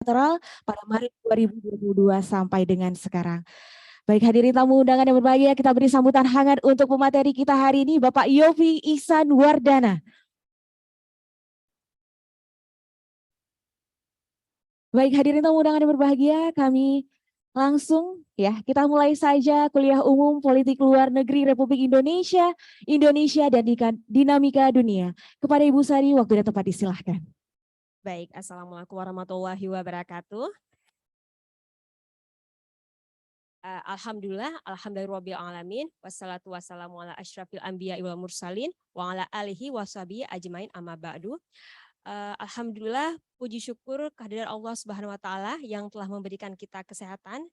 multilateral pada Maret 2022 sampai dengan sekarang. Baik hadirin tamu undangan yang berbahagia, kita beri sambutan hangat untuk pemateri kita hari ini, Bapak Yofi Ihsan Wardana. Baik hadirin tamu undangan yang berbahagia, kami langsung kita mulai saja kuliah umum politik luar negeri Republik Indonesia, Indonesia dan dinamika dunia. Kepada Ibu Sari, waktu dan tempat disilahkan. Baik, Assalamualaikum warahmatullahi wabarakatuh. Alhamdulillahirrabbilalamin, wassalatu wassalamu ala asyrafil anbiya wal mursalin, wa ala alihi washabihi ajmain amma ba'du. Alhamdulillah, puji syukur kehadiran Allah Subhanahu wa taala yang telah memberikan kita kesehatan,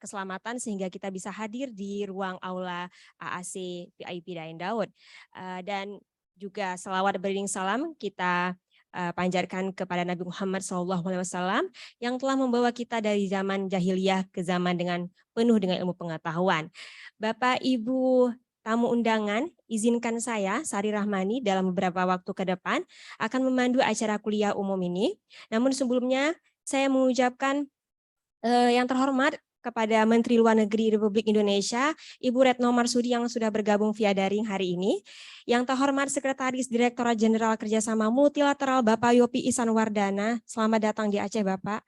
keselamatan sehingga kita bisa hadir di ruang aula AAC VIP Dayan Daud. Dan juga selawat beriring salam kita panjatkan kepada Nabi Muhammad SAW yang telah membawa kita dari zaman jahiliyah ke zaman dengan penuh dengan ilmu pengetahuan. Bapak Ibu tamu undangan, izinkan saya, Sari Rahmani, dalam beberapa waktu ke depan akan memandu acara kuliah umum ini. Namun sebelumnya saya mengucapkan yang terhormat kepada Menteri Luar Negeri Republik Indonesia, Ibu Retno Marsudi yang sudah bergabung via daring hari ini. Yang terhormat Sekretaris Direktorat Jenderal Kerjasama Multilateral Bapak Yofi Ihsan Wardana, selamat datang di Aceh Bapak.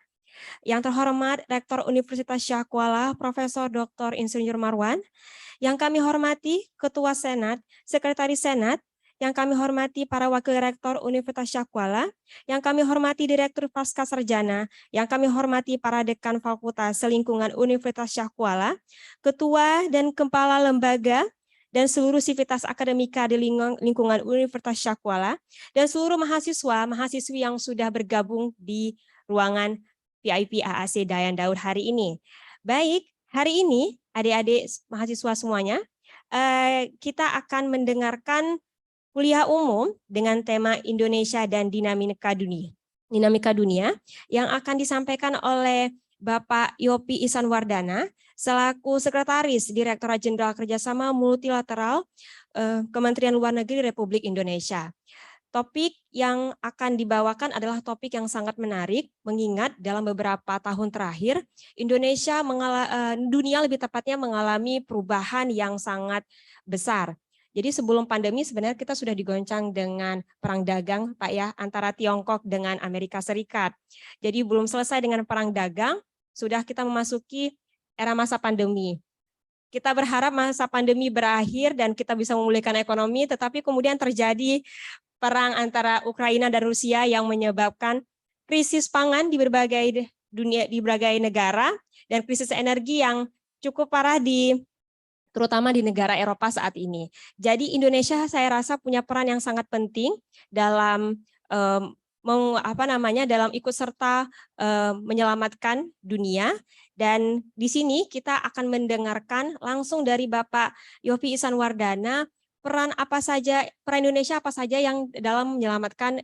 Yang terhormat Rektor Universitas Syah Kuala, Profesor Dr. Insinyur Marwan. Yang kami hormati Ketua Senat, Sekretaris Senat, yang kami hormati para Wakil Rektor Universitas Syah Kuala, yang kami hormati Direktur Pascasarjana, yang kami hormati para Dekan Fakultas Selingkungan Universitas Syah Kuala, Ketua dan Kepala Lembaga, dan seluruh sivitas akademika di lingkungan Universitas Syah Kuala, dan seluruh mahasiswa-mahasiswi yang sudah bergabung di ruangan VIP AAC Dayan Daud hari ini. Baik, hari ini adik-adik mahasiswa semuanya, kita akan mendengarkan kuliah umum dengan tema Indonesia dan dinamika dunia yang akan disampaikan oleh Bapak Yofi Ihsan Wardana selaku Sekretaris Direktorat Jenderal Kerjasama Multilateral Kementerian Luar Negeri Republik Indonesia. Topik yang akan dibawakan adalah topik yang sangat menarik, mengingat dalam beberapa tahun terakhir dunia lebih tepatnya mengalami perubahan yang sangat besar. Jadi sebelum pandemi sebenarnya kita sudah digoncang dengan perang dagang Pak ya, antara Tiongkok dengan Amerika Serikat. Jadi belum selesai dengan perang dagang, sudah kita memasuki era masa pandemi. Kita berharap masa pandemi berakhir dan kita bisa memulihkan ekonomi, tetapi kemudian terjadi perang antara Ukraina dan Rusia yang menyebabkan krisis pangan di berbagai negara dan krisis energi yang cukup parah terutama di negara Eropa saat ini. Jadi Indonesia saya rasa punya peran yang sangat penting dalam dalam ikut serta menyelamatkan dunia. Dan di sini kita akan mendengarkan langsung dari Bapak Yofi Ihsan Wardana peran Indonesia apa saja yang dalam menyelamatkan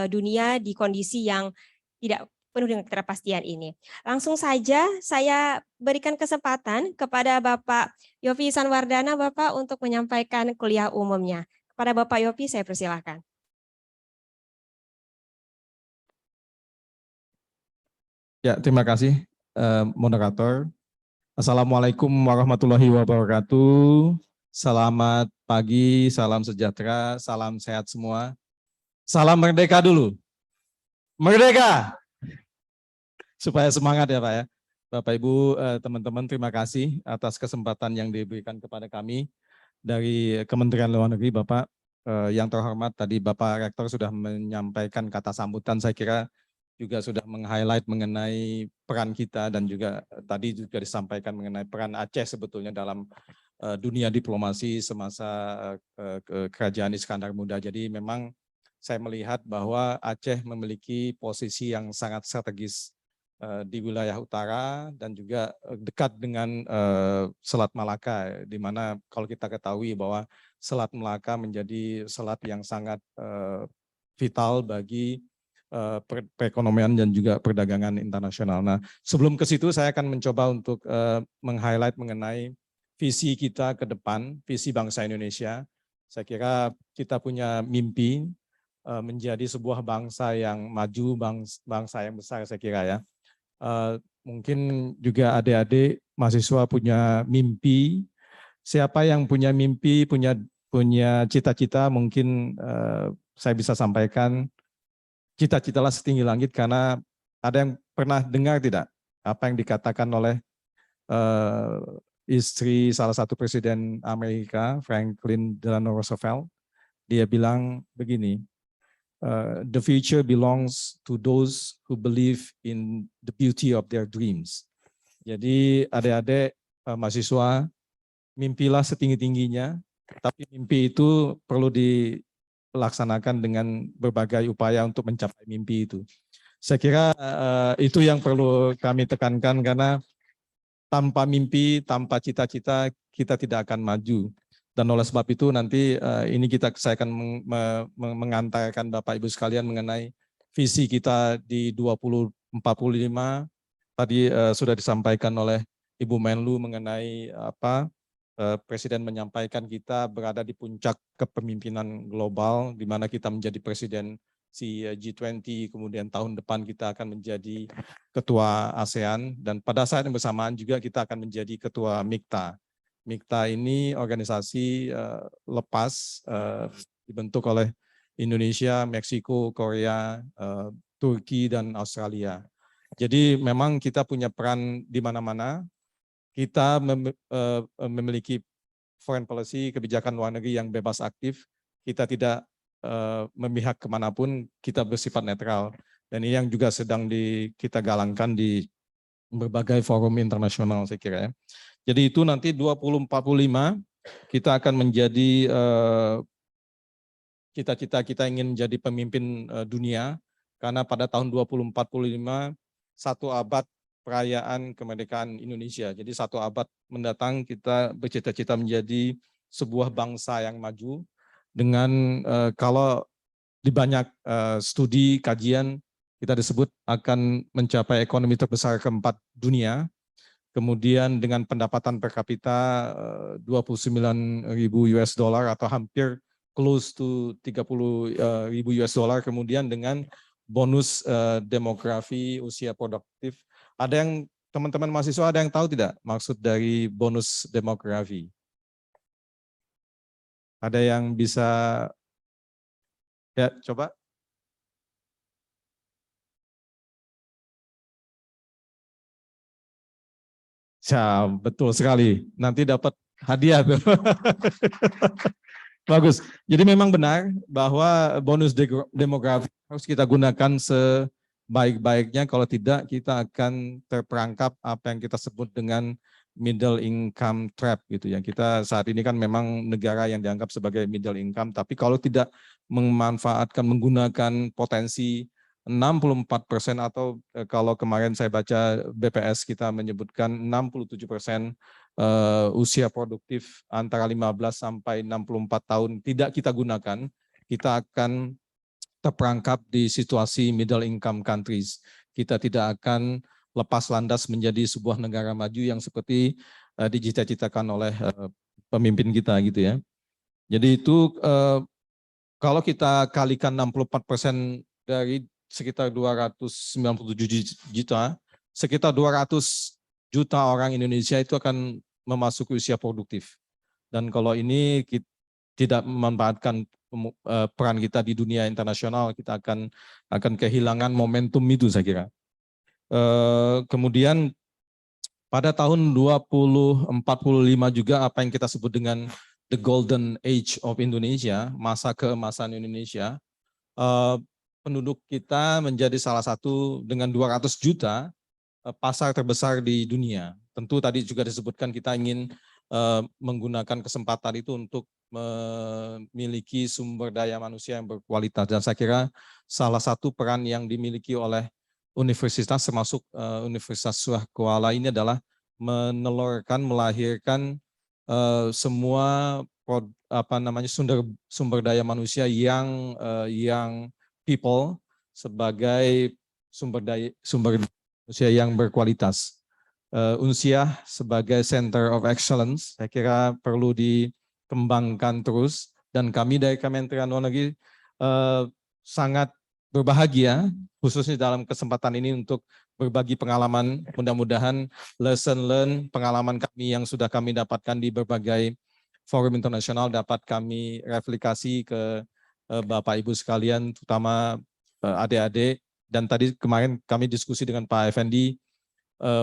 dunia di kondisi yang tidak penuh dengan ketidakpastian ini. Langsung saja saya berikan kesempatan kepada Bapak Yofi Ihsan Wardana, Bapak, untuk menyampaikan kuliah umumnya. Kepada Bapak Yofi, saya persilahkan. Ya, terima kasih, moderator. Assalamualaikum warahmatullahi wabarakatuh. Selamat pagi, salam sejahtera, salam sehat semua. Salam merdeka dulu. Merdeka! Supaya semangat ya Pak ya. Bapak Ibu, teman-teman, terima kasih atas kesempatan yang diberikan kepada kami dari Kementerian Luar Negeri. Bapak yang terhormat, tadi Bapak Rektor sudah menyampaikan kata sambutan, saya kira juga sudah meng-highlight mengenai peran kita dan juga tadi juga disampaikan mengenai peran Aceh sebetulnya dalam dunia diplomasi semasa kerajaan Iskandar Muda. Jadi memang saya melihat bahwa Aceh memiliki posisi yang sangat strategis di wilayah utara dan juga dekat dengan Selat Malaka, di mana kalau kita ketahui bahwa Selat Malaka menjadi selat yang sangat vital bagi perekonomian dan juga perdagangan internasional. Nah, sebelum ke situ saya akan mencoba untuk meng-highlight mengenai visi kita ke depan, visi bangsa Indonesia. Saya kira kita punya mimpi menjadi sebuah bangsa yang maju, bangsa yang besar saya kira ya. Mungkin juga adik-adik mahasiswa punya mimpi. Siapa yang punya mimpi, punya cita-cita, mungkin saya bisa sampaikan cita-citalah setinggi langit, karena ada yang pernah dengar tidak apa yang dikatakan oleh istri salah satu presiden Amerika, Franklin Delano Roosevelt. Dia bilang begini, the future belongs to those who believe in the beauty of their dreams. Jadi adik-adik mahasiswa, mimpilah setinggi-tingginya, tapi mimpi itu perlu dilaksanakan dengan berbagai upaya untuk mencapai mimpi itu. Saya kira itu yang perlu kami tekankan, karena tanpa mimpi, tanpa cita-cita, kita tidak akan maju. Dan oleh sebab itu nanti ini saya akan mengantarkan Bapak Ibu sekalian mengenai visi kita di 2045. Tadi sudah disampaikan oleh Ibu Menlu mengenai apa Presiden menyampaikan kita berada di puncak kepemimpinan global, di mana kita menjadi presiden G20, kemudian tahun depan kita akan menjadi ketua ASEAN, dan pada saat yang bersamaan juga kita akan menjadi ketua MIKTA. MIKTA ini organisasi lepas dibentuk oleh Indonesia, Meksiko, Korea, Turki, dan Australia. Jadi memang kita punya peran di mana-mana. Kita memiliki foreign policy, kebijakan luar negeri yang bebas aktif. Kita tidak memihak kemanapun, kita bersifat netral. Dan ini yang juga sedang kita galangkan di berbagai forum internasional, saya kira. Jadi itu nanti 2045 kita akan menjadi cita-cita kita ingin menjadi pemimpin dunia, karena pada tahun 2045 satu abad perayaan kemerdekaan Indonesia. Jadi satu abad mendatang kita bercita-cita menjadi sebuah bangsa yang maju dengan kalau di banyak studi kajian kita disebut akan mencapai ekonomi terbesar keempat dunia. Kemudian dengan pendapatan per kapita 29.000 US dollar atau hampir close to 30.000 US dollar. Kemudian dengan bonus demografi usia produktif. Ada yang teman-teman mahasiswa ada yang tahu tidak maksud dari bonus demografi? Ada yang bisa ya coba? Ya, betul sekali. Nanti dapat hadiah tuh. Bagus. Jadi memang benar bahwa bonus demografi harus kita gunakan sebaik-baiknya, kalau tidak kita akan terperangkap apa yang kita sebut dengan middle income trap gitu ya. Kita saat ini kan memang negara yang dianggap sebagai middle income, tapi kalau tidak menggunakan potensi 64% atau kalau kemarin saya baca BPS kita menyebutkan 67% usia produktif antara 15 sampai 64 tahun tidak kita gunakan, kita akan terperangkap di situasi middle income countries. Kita tidak akan lepas landas menjadi sebuah negara maju yang seperti dicita-citakan oleh pemimpin kita gitu ya. Jadi itu kalau kita kalikan 64% dari sekitar 297 juta, sekitar 200 juta orang Indonesia itu akan memasuki usia produktif. Dan kalau ini kita tidak memanfaatkan peran kita di dunia internasional, kita akan kehilangan momentum itu saya kira. Kemudian pada tahun 2045 juga apa yang kita sebut dengan the golden age of Indonesia, masa keemasan Indonesia, penduduk kita menjadi salah satu dengan 200 juta pasar terbesar di dunia. Tentu tadi juga disebutkan kita ingin menggunakan kesempatan itu untuk memiliki sumber daya manusia yang berkualitas. Dan saya kira salah satu peran yang dimiliki oleh universitas termasuk Universitas Surah Kuala ini adalah melahirkan semua sumber daya manusia yang people sebagai sumber manusia yang berkualitas. Unsiah sebagai Center of Excellence, saya kira perlu dikembangkan terus, dan kami dari Kementerian Luar Negeri sangat berbahagia khususnya dalam kesempatan ini untuk berbagi pengalaman. Mudah-mudahan lesson learn pengalaman kami yang sudah kami dapatkan di berbagai forum internasional dapat kami replikasi ke Bapak Ibu sekalian, terutama adik-adik. Dan tadi kemarin kami diskusi dengan Pak Effendi,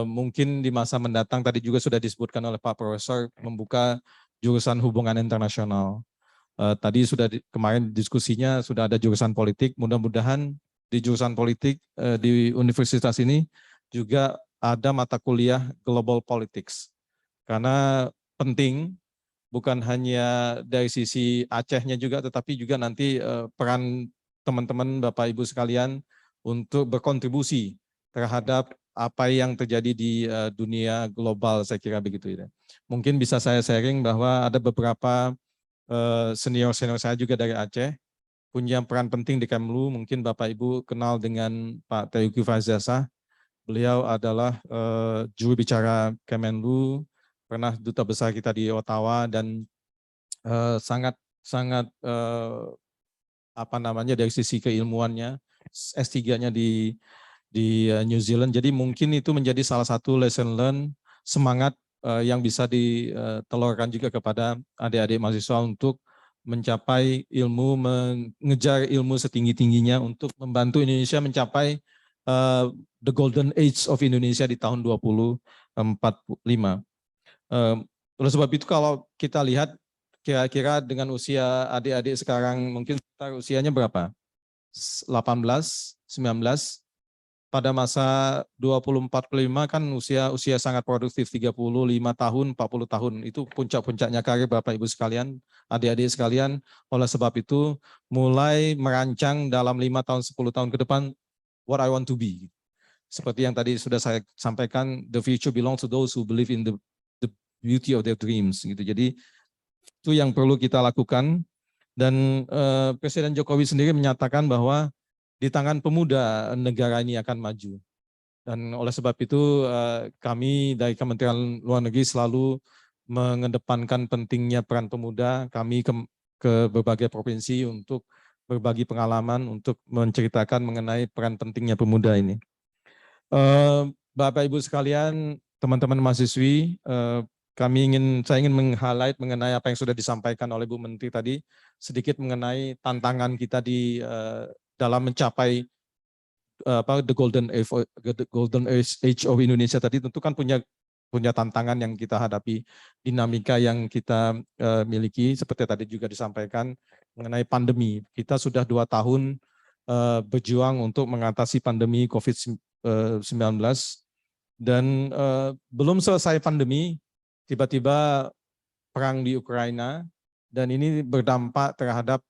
mungkin di masa mendatang tadi juga sudah disebutkan oleh Pak Profesor membuka jurusan hubungan internasional. Tadi sudah kemarin diskusinya sudah ada jurusan politik, mudah-mudahan di jurusan politik di universitas ini juga ada mata kuliah Global Politics. Karena penting bukan hanya dari sisi Acehnya juga, tetapi juga nanti peran teman-teman Bapak Ibu sekalian untuk berkontribusi terhadap apa yang terjadi di dunia global, saya kira begitu ya. Mungkin bisa saya sharing bahwa ada beberapa senior-senior saya juga dari Aceh punya peran penting di Kemlu. Mungkin Bapak Ibu kenal dengan Pak Teuku Faizasyah. Beliau adalah juru bicara Kemenlu, pernah duta besar kita di Ottawa, dan sangat apa namanya dari sisi keilmuannya S3-nya di New Zealand. Jadi mungkin itu menjadi salah satu lesson learn, semangat yang bisa ditelurkan juga kepada adik-adik mahasiswa untuk mencapai ilmu, mengejar ilmu setinggi-tingginya untuk membantu Indonesia mencapai the golden age of Indonesia di tahun 2045. Oleh sebab itu kalau kita lihat kira-kira dengan usia adik-adik sekarang mungkin usianya berapa? 18, 19. Pada masa 2045 kan usia sangat produktif, 35 tahun, 40 tahun. Itu puncak-puncaknya karir Bapak Ibu sekalian, adik-adik sekalian. Oleh sebab itu mulai merancang dalam 5 tahun, 10 tahun ke depan, what I want to be. Seperti yang tadi sudah saya sampaikan, the future belongs to those who believe in the beauty of their dreams. Gitu. Jadi itu yang perlu kita lakukan. Dan Presiden Jokowi sendiri menyatakan bahwa di tangan pemuda negara ini akan maju. Dan oleh sebab itu kami dari Kementerian Luar Negeri selalu mengedepankan pentingnya peran pemuda. Kami ke berbagai provinsi untuk berbagi pengalaman, untuk menceritakan mengenai peran pentingnya pemuda ini. Bapak Ibu sekalian, teman-teman mahasiswi, saya ingin meng-highlight mengenai apa yang sudah disampaikan oleh Bu Menteri tadi, sedikit mengenai tantangan kita dalam mencapai the golden age of Indonesia tadi. Tentu kan punya tantangan yang kita hadapi, dinamika yang kita miliki, seperti tadi juga disampaikan mengenai pandemi. Kita sudah 2 tahun berjuang untuk mengatasi pandemi COVID-19, dan belum selesai pandemi, tiba-tiba perang di Ukraina, dan ini berdampak terhadap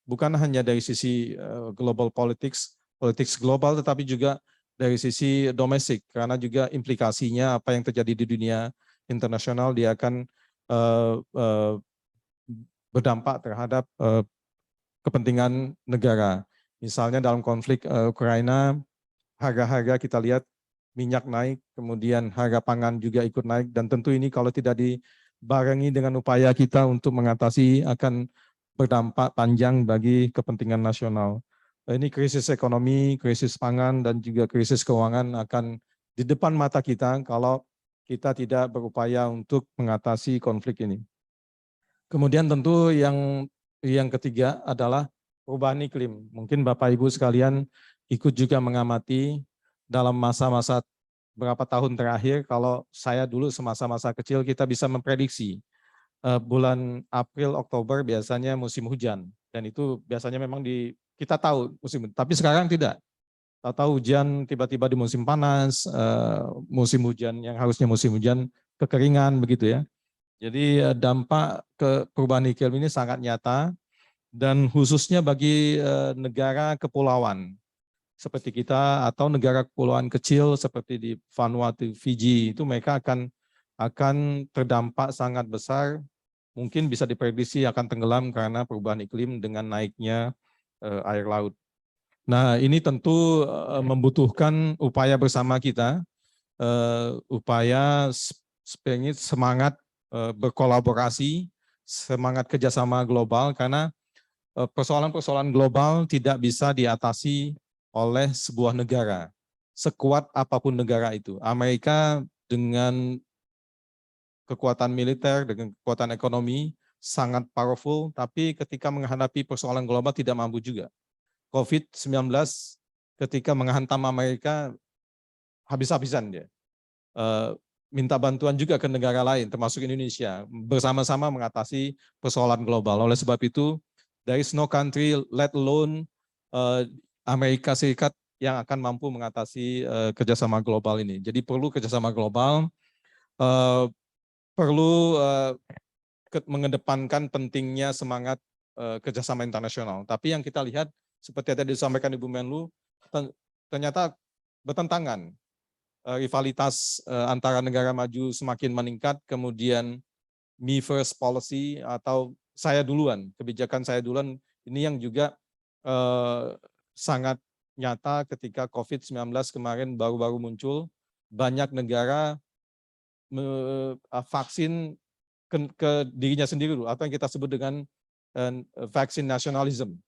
bukan hanya dari sisi global politics global, tetapi juga dari sisi domestik, karena juga implikasinya apa yang terjadi di dunia internasional, dia akan berdampak terhadap kepentingan negara. Misalnya dalam konflik Ukraina, harga-harga kita lihat minyak naik, kemudian harga pangan juga ikut naik, dan tentu ini kalau tidak dibarengi dengan upaya kita untuk mengatasi akan berdampak panjang bagi kepentingan nasional. Ini krisis ekonomi, krisis pangan, dan juga krisis keuangan akan di depan mata kita kalau kita tidak berupaya untuk mengatasi konflik ini. Kemudian tentu yang ketiga adalah perubahan iklim. Mungkin Bapak Ibu sekalian ikut juga mengamati dalam masa-masa berapa tahun terakhir, kalau saya dulu semasa-masa kecil kita bisa memprediksi bulan April, Oktober biasanya musim hujan, dan itu biasanya memang kita tahu musim, tapi sekarang tidak. Tahu hujan tiba-tiba di musim panas, musim hujan yang harusnya musim hujan kekeringan begitu ya. Jadi dampak ke perubahan iklim ini sangat nyata, dan khususnya bagi negara kepulauan seperti kita atau negara kepulauan kecil seperti di Vanuatu, Fiji, itu mereka akan terdampak sangat besar, mungkin bisa diprediksi akan tenggelam karena perubahan iklim dengan naiknya air laut. Nah, ini tentu membutuhkan upaya bersama kita, upaya semangat berkolaborasi, semangat kerjasama global, karena persoalan-persoalan global tidak bisa diatasi oleh sebuah negara. sekuat apapun negara itu. Amerika dengan kekuatan militer, dengan kekuatan ekonomi sangat powerful, tapi ketika menghadapi persoalan global tidak mampu juga. COVID-19 ketika menghantam Amerika habis-habisan dia. Minta bantuan juga ke negara lain, termasuk Indonesia, bersama-sama mengatasi persoalan global. Oleh sebab itu, there is no country, let alone Amerika Serikat yang akan mampu mengatasi kerjasama global ini. Jadi perlu kerjasama global, perlu mengedepankan pentingnya semangat kerjasama internasional. Tapi yang kita lihat, seperti tadi disampaikan Ibu Menlu, ternyata bertentangan. Rivalitas antara negara maju semakin meningkat, kemudian me first policy atau saya duluan, kebijakan saya duluan, ini yang juga sangat nyata ketika COVID-19 kemarin baru-baru muncul, banyak negara vaksin ke dirinya sendiri dulu, apa yang kita sebut dengan vaksin nasionalisme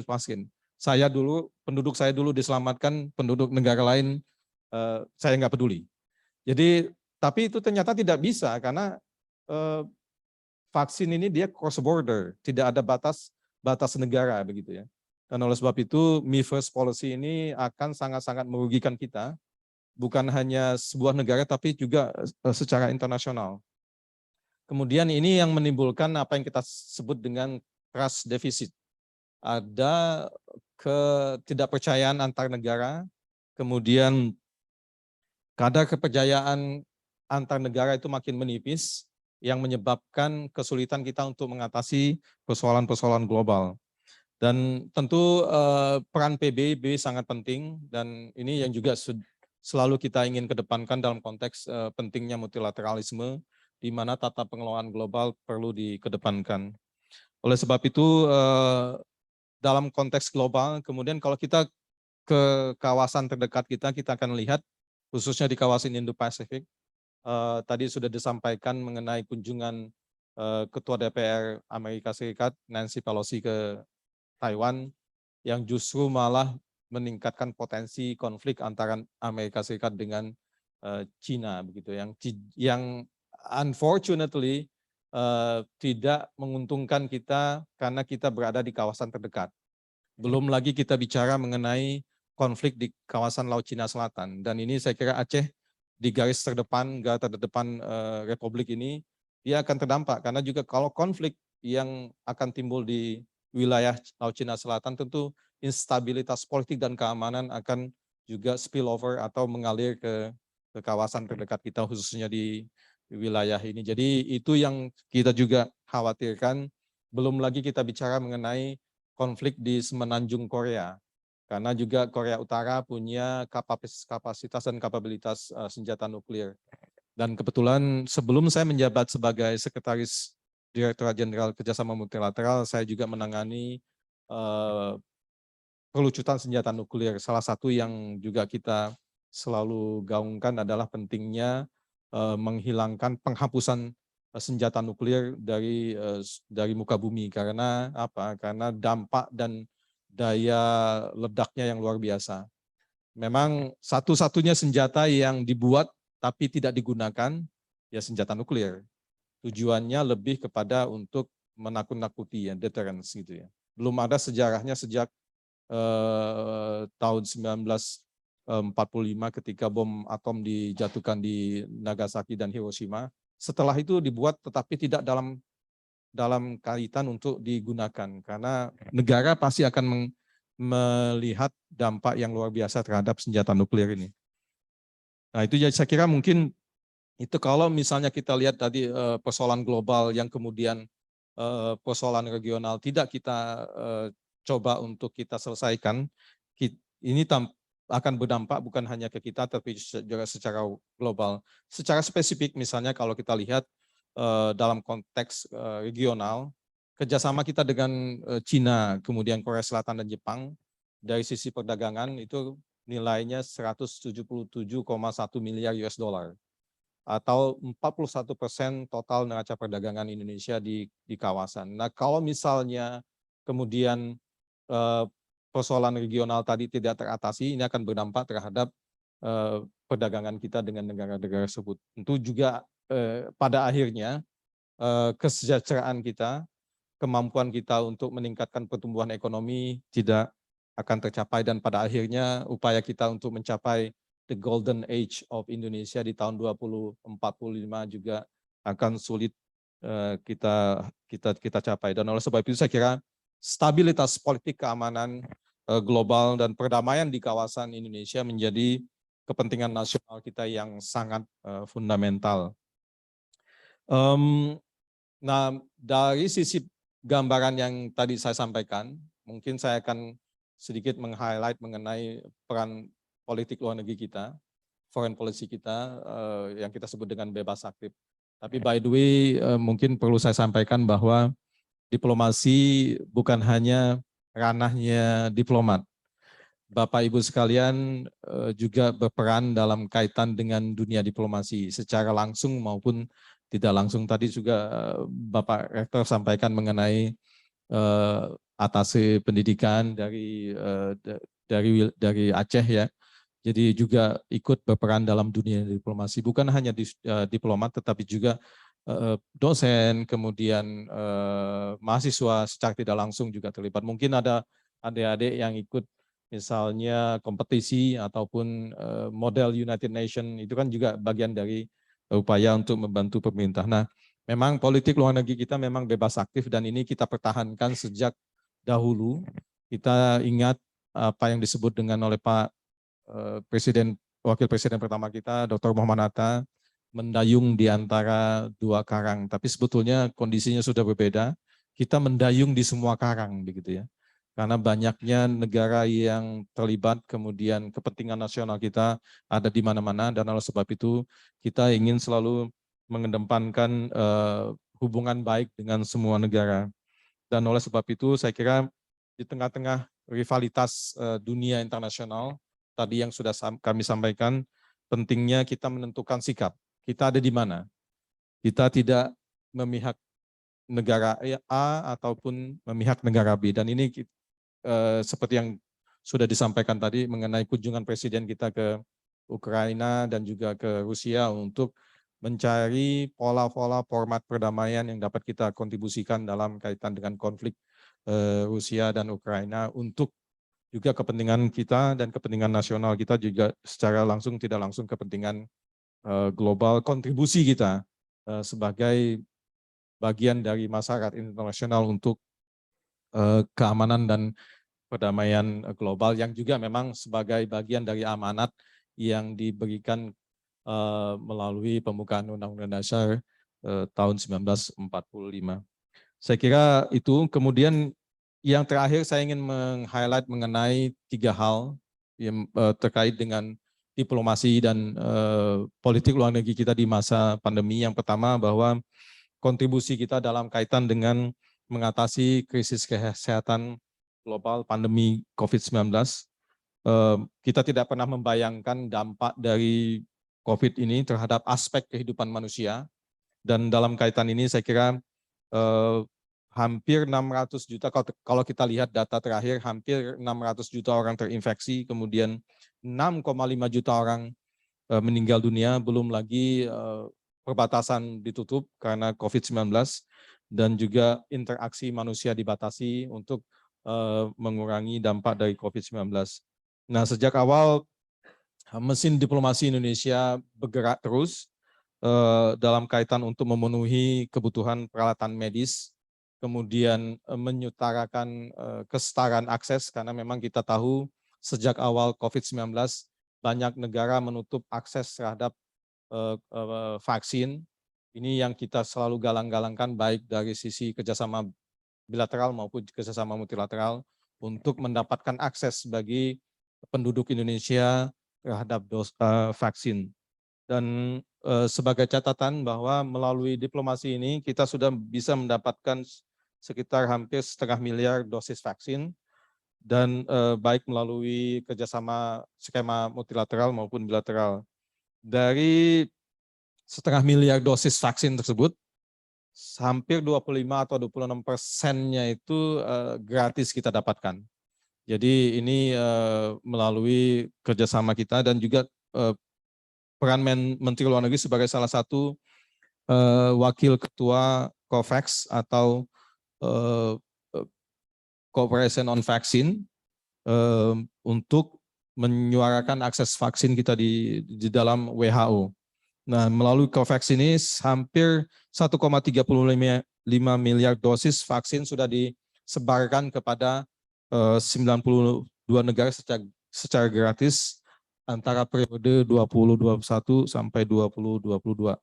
vaksin. Saya dulu, penduduk saya dulu diselamatkan, penduduk negara lain saya nggak peduli. Jadi, tapi itu ternyata tidak bisa karena vaksin ini dia cross border, tidak ada batas negara begitu ya. Dan oleh sebab itu, me first policy ini akan sangat-sangat merugikan kita, bukan hanya sebuah negara tapi juga secara internasional. Kemudian ini yang menimbulkan apa yang kita sebut dengan trust deficit. Ada ketidakpercayaan antar negara, kemudian kadar kepercayaan antar negara itu makin menipis, yang menyebabkan kesulitan kita untuk mengatasi persoalan-persoalan global. Dan tentu peran PBB sangat penting, dan ini yang juga selalu kita ingin kedepankan dalam konteks pentingnya multilateralisme, di mana tata pengelolaan global perlu dikedepankan. Oleh sebab itu, dalam konteks global, kemudian kalau kita ke kawasan terdekat kita akan lihat, khususnya di kawasan Indo-Pasifik, tadi sudah disampaikan mengenai kunjungan Ketua DPR Amerika Serikat, Nancy Pelosi ke Taiwan, yang justru malah meningkatkan potensi konflik antara Amerika Serikat dengan China, begitu, yang unfortunately tidak menguntungkan kita karena kita berada di kawasan terdekat. Belum lagi kita bicara mengenai konflik di kawasan Laut Cina Selatan, dan ini saya kira Aceh di garis terdepan Republik ini, dia akan terdampak karena juga kalau konflik yang akan timbul di wilayah Laut Cina Selatan, tentu instabilitas politik dan keamanan akan juga spillover atau mengalir ke kawasan terdekat kita, khususnya di wilayah ini. Jadi itu yang kita juga khawatirkan. Belum lagi kita bicara mengenai konflik di semenanjung Korea, karena juga Korea Utara punya kapasitas dan kapabilitas senjata nuklir. Dan kebetulan sebelum saya menjabat sebagai Sekretaris Direktorat Jenderal Kerjasama Multilateral, saya juga menangani pelucutan senjata nuklir. Salah satu yang juga kita selalu gaungkan adalah pentingnya menghilangkan penghapusan senjata nuklir dari muka bumi, karena apa? Karena dampak dan daya ledaknya yang luar biasa. Memang satu-satunya senjata yang dibuat tapi tidak digunakan ya senjata nuklir. Tujuannya lebih kepada untuk menakut-nakuti, ya, deterrence gitu ya. Belum ada sejarahnya sejak tahun 1945 ketika bom atom dijatuhkan di Nagasaki dan Hiroshima. Setelah itu dibuat tetapi tidak dalam kaitan untuk digunakan, karena negara pasti akan melihat dampak yang luar biasa terhadap senjata nuklir ini. Nah itu saya kira mungkin itu kalau misalnya kita lihat tadi persoalan global yang kemudian persoalan regional tidak kita coba untuk kita selesaikan, ini akan berdampak bukan hanya ke kita tapi juga secara global. Secara spesifik misalnya kalau kita lihat dalam konteks regional, kerjasama kita dengan China, kemudian Korea Selatan dan Jepang, dari sisi perdagangan itu nilainya 177,1 miliar US dollar, atau 41% total neraca perdagangan Indonesia di kawasan. Nah kalau misalnya kemudian persoalan regional tadi tidak teratasi, ini akan berdampak terhadap perdagangan kita dengan negara-negara tersebut. Tentu juga pada akhirnya kesejahteraan kita, kemampuan kita untuk meningkatkan pertumbuhan ekonomi tidak akan tercapai, dan pada akhirnya upaya kita untuk mencapai the golden age of Indonesia di tahun 2045 juga akan sulit kita capai. Dan oleh sebab itu saya kira stabilitas politik keamanan global dan perdamaian di kawasan Indonesia menjadi kepentingan nasional kita yang sangat fundamental. Nah, dari sisi gambaran yang tadi saya sampaikan, mungkin saya akan sedikit meng-highlight mengenai peran politik luar negeri kita, foreign policy kita yang kita sebut dengan bebas aktif. Tapi by the way, mungkin perlu saya sampaikan bahwa diplomasi bukan hanya ranahnya diplomat. Bapak Ibu sekalian juga berperan dalam kaitan dengan dunia diplomasi secara langsung maupun tidak langsung. Tadi juga Bapak Rektor sampaikan mengenai atase pendidikan dari Aceh ya. Jadi juga ikut berperan dalam dunia diplomasi, bukan hanya diplomat tetapi juga dosen, kemudian mahasiswa secara tidak langsung juga terlibat. Mungkin ada adik-adik yang ikut misalnya kompetisi ataupun model United Nations, itu kan juga bagian dari upaya untuk membantu pemerintah. Nah, memang politik luar negeri kita memang bebas aktif dan ini kita pertahankan sejak dahulu. Kita ingat apa yang disebut dengan oleh Pak Wakil Presiden pertama kita, Dr. Muhammad Hatta, mendayung di antara dua karang. Tapi sebetulnya kondisinya sudah berbeda. Kita mendayung di semua karang, begitu ya. Karena banyaknya negara yang terlibat, kemudian kepentingan nasional kita ada di mana-mana, dan oleh sebab itu kita ingin selalu mengedepankan hubungan baik dengan semua negara. Dan oleh sebab itu saya kira di tengah-tengah rivalitas dunia internasional, tadi yang sudah kami sampaikan, pentingnya kita menentukan sikap. Kita ada di mana? Kita tidak memihak negara A ataupun memihak negara B. Dan ini seperti yang sudah disampaikan tadi mengenai kunjungan Presiden kita ke Ukraina dan juga ke Rusia untuk mencari pola-pola format perdamaian yang dapat kita kontribusikan dalam kaitan dengan konflik Rusia dan Ukraina untuk juga kepentingan kita dan kepentingan nasional kita, juga secara langsung tidak langsung kepentingan global, kontribusi kita sebagai bagian dari masyarakat internasional untuk keamanan dan perdamaian global yang juga memang sebagai bagian dari amanat yang diberikan melalui pembukaan Undang-Undang Dasar tahun 1945. Saya kira itu. Kemudian yang terakhir saya ingin meng-highlight mengenai 3 hal yang terkait dengan diplomasi dan politik luar negeri kita di masa pandemi. Yang pertama bahwa kontribusi kita dalam kaitan dengan mengatasi krisis kesehatan global pandemi COVID-19. Kita tidak pernah membayangkan dampak dari COVID ini terhadap aspek kehidupan manusia. Dan dalam kaitan ini saya kira hampir 600 juta, kalau kita lihat data terakhir, hampir 600 juta orang terinfeksi, kemudian 6,5 juta orang meninggal dunia, belum lagi perbatasan ditutup karena COVID-19, dan juga interaksi manusia dibatasi untuk mengurangi dampak dari COVID-19. Nah, sejak awal mesin diplomasi Indonesia bergerak terus dalam kaitan untuk memenuhi kebutuhan peralatan medis, kemudian menyutarakan kesetaraan akses, karena memang kita tahu sejak awal COVID-19 banyak negara menutup akses terhadap vaksin. Ini yang kita selalu galang-galangkan baik dari sisi kerjasama bilateral maupun kerjasama multilateral untuk mendapatkan akses bagi penduduk Indonesia terhadap vaksin. Dan sebagai catatan bahwa melalui diplomasi ini kita sudah bisa mendapatkan sekitar hampir 1,5 miliar dosis vaksin, dan baik melalui kerjasama skema multilateral maupun bilateral. Dari 1,5 miliar dosis vaksin tersebut, hampir 25 atau 26%-nya itu gratis kita dapatkan. Jadi ini melalui kerjasama kita dan juga peran Menteri Luar Negeri sebagai salah satu wakil ketua COVAX atau eh, Cooperation on Vaccine untuk menyuarakan akses vaksin kita di dalam WHO. Nah, melalui COVAX ini hampir 1,35 miliar dosis vaksin sudah disebarkan kepada 92 negara secara gratis antara periode 2021 sampai 2022.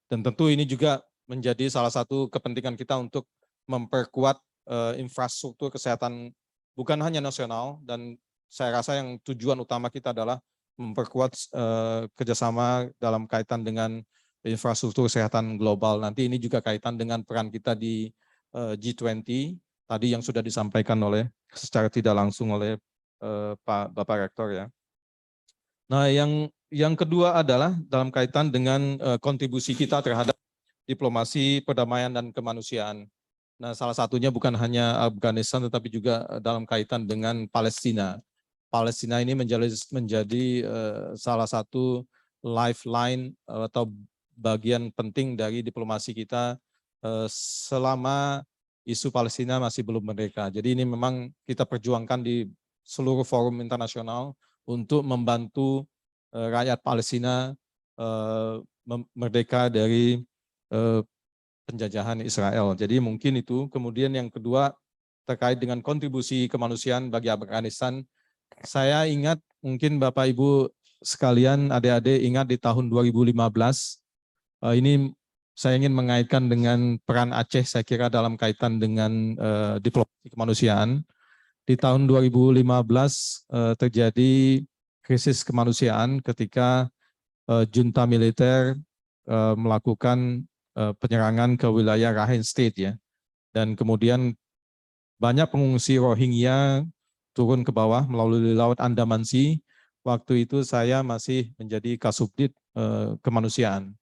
Dan tentu ini juga menjadi salah satu kepentingan kita untuk memperkuat infrastruktur kesehatan bukan hanya nasional, dan saya rasa yang tujuan utama kita adalah memperkuat kerjasama dalam kaitan dengan infrastruktur kesehatan global. Nanti ini juga kaitan dengan peran kita di G20, tadi yang sudah disampaikan oleh secara tidak langsung oleh Bapak Rektor ya. Nah, yang kedua adalah dalam kaitan dengan kontribusi kita terhadap diplomasi, perdamaian, dan kemanusiaan. Nah, salah satunya bukan hanya Afghanistan, tetapi juga dalam kaitan dengan Palestina. Palestina ini menjadi salah satu lifeline atau bagian penting dari diplomasi kita selama isu Palestina masih belum merdeka. Jadi ini memang kita perjuangkan di seluruh forum internasional untuk membantu rakyat Palestina merdeka dari penjajahan Israel. Jadi mungkin itu. Kemudian yang kedua terkait dengan kontribusi kemanusiaan bagi Afghanistan. Saya ingat, mungkin Bapak Ibu sekalian, adik-adik ingat di tahun 2015, ini saya ingin mengaitkan dengan peran Aceh saya kira dalam kaitan dengan diplomasi kemanusiaan. Di tahun 2015 terjadi krisis kemanusiaan ketika junta militer melakukan penyerangan ke wilayah Rakhine State ya. Dan kemudian banyak pengungsi Rohingya turun ke bawah melalui Laut Andaman Sea. Waktu itu saya masih menjadi Kasubdit kemanusiaan.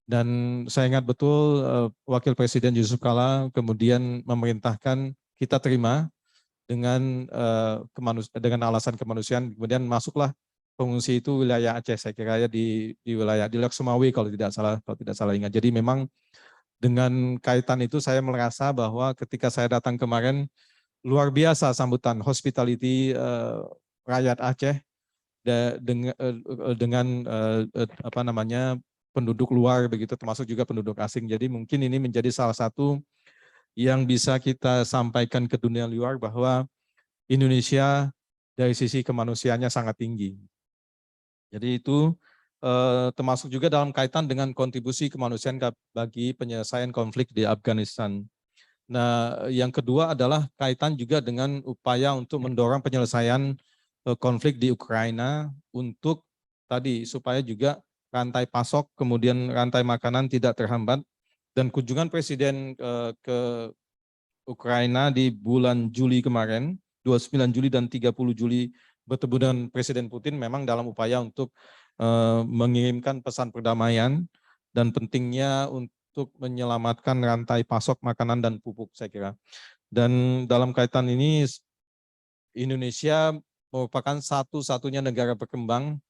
Dan saya ingat betul Wakil Presiden Yusuf Kala kemudian memerintahkan kita terima dengan alasan kemanusiaan. Kemudian masuklah pengungsi itu wilayah Aceh, saya kira ya di wilayah di Lok Sumawi kalau tidak salah ingat. Jadi memang dengan kaitan itu saya merasa bahwa ketika saya datang kemarin, luar biasa sambutan hospitality rakyat Aceh dengan apa namanya penduduk luar begitu, termasuk juga penduduk asing. Jadi mungkin ini menjadi salah satu yang bisa kita sampaikan ke dunia luar bahwa Indonesia dari sisi kemanusiaannya sangat tinggi. Jadi itu termasuk juga dalam kaitan dengan kontribusi kemanusiaan bagi penyelesaian konflik di Afghanistan. Nah, yang kedua adalah kaitan juga dengan upaya untuk mendorong penyelesaian konflik di Ukraina untuk tadi supaya juga rantai pasok kemudian rantai makanan tidak terhambat. Dan kunjungan Presiden ke Ukraina di bulan Juli kemarin, 29 Juli dan 30 Juli bertemu dengan Presiden Putin memang dalam upaya untuk mengirimkan pesan perdamaian dan pentingnya untuk menyelamatkan rantai pasok makanan dan pupuk saya kira. Dan dalam kaitan ini Indonesia merupakan satu-satunya negara berkembang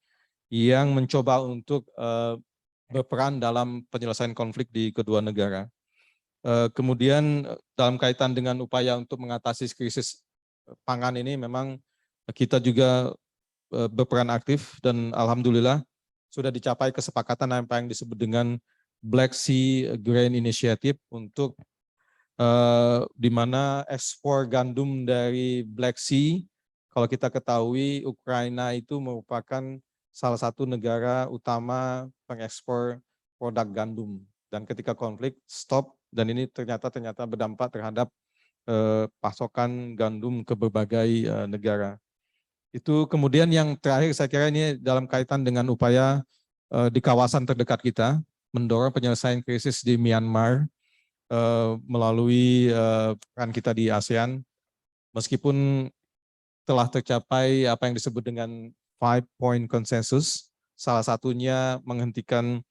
yang mencoba untuk berperan dalam penyelesaian konflik di kedua negara. Kemudian dalam kaitan dengan upaya untuk mengatasi krisis pangan ini memang kita juga berperan aktif dan alhamdulillah sudah dicapai kesepakatan apa yang disebut dengan Black Sea Grain Initiative untuk di mana ekspor gandum dari Black Sea, kalau kita ketahui Ukraina itu merupakan salah satu negara utama pengekspor produk gandum, dan ketika konflik stop, dan ini ternyata berdampak terhadap pasokan gandum ke berbagai negara. Itu kemudian yang terakhir saya kira ini dalam kaitan dengan upaya di kawasan terdekat kita, mendorong penyelesaian krisis di Myanmar melalui peran kita di ASEAN, meskipun telah tercapai apa yang disebut dengan 5-point consensus, salah satunya menghentikan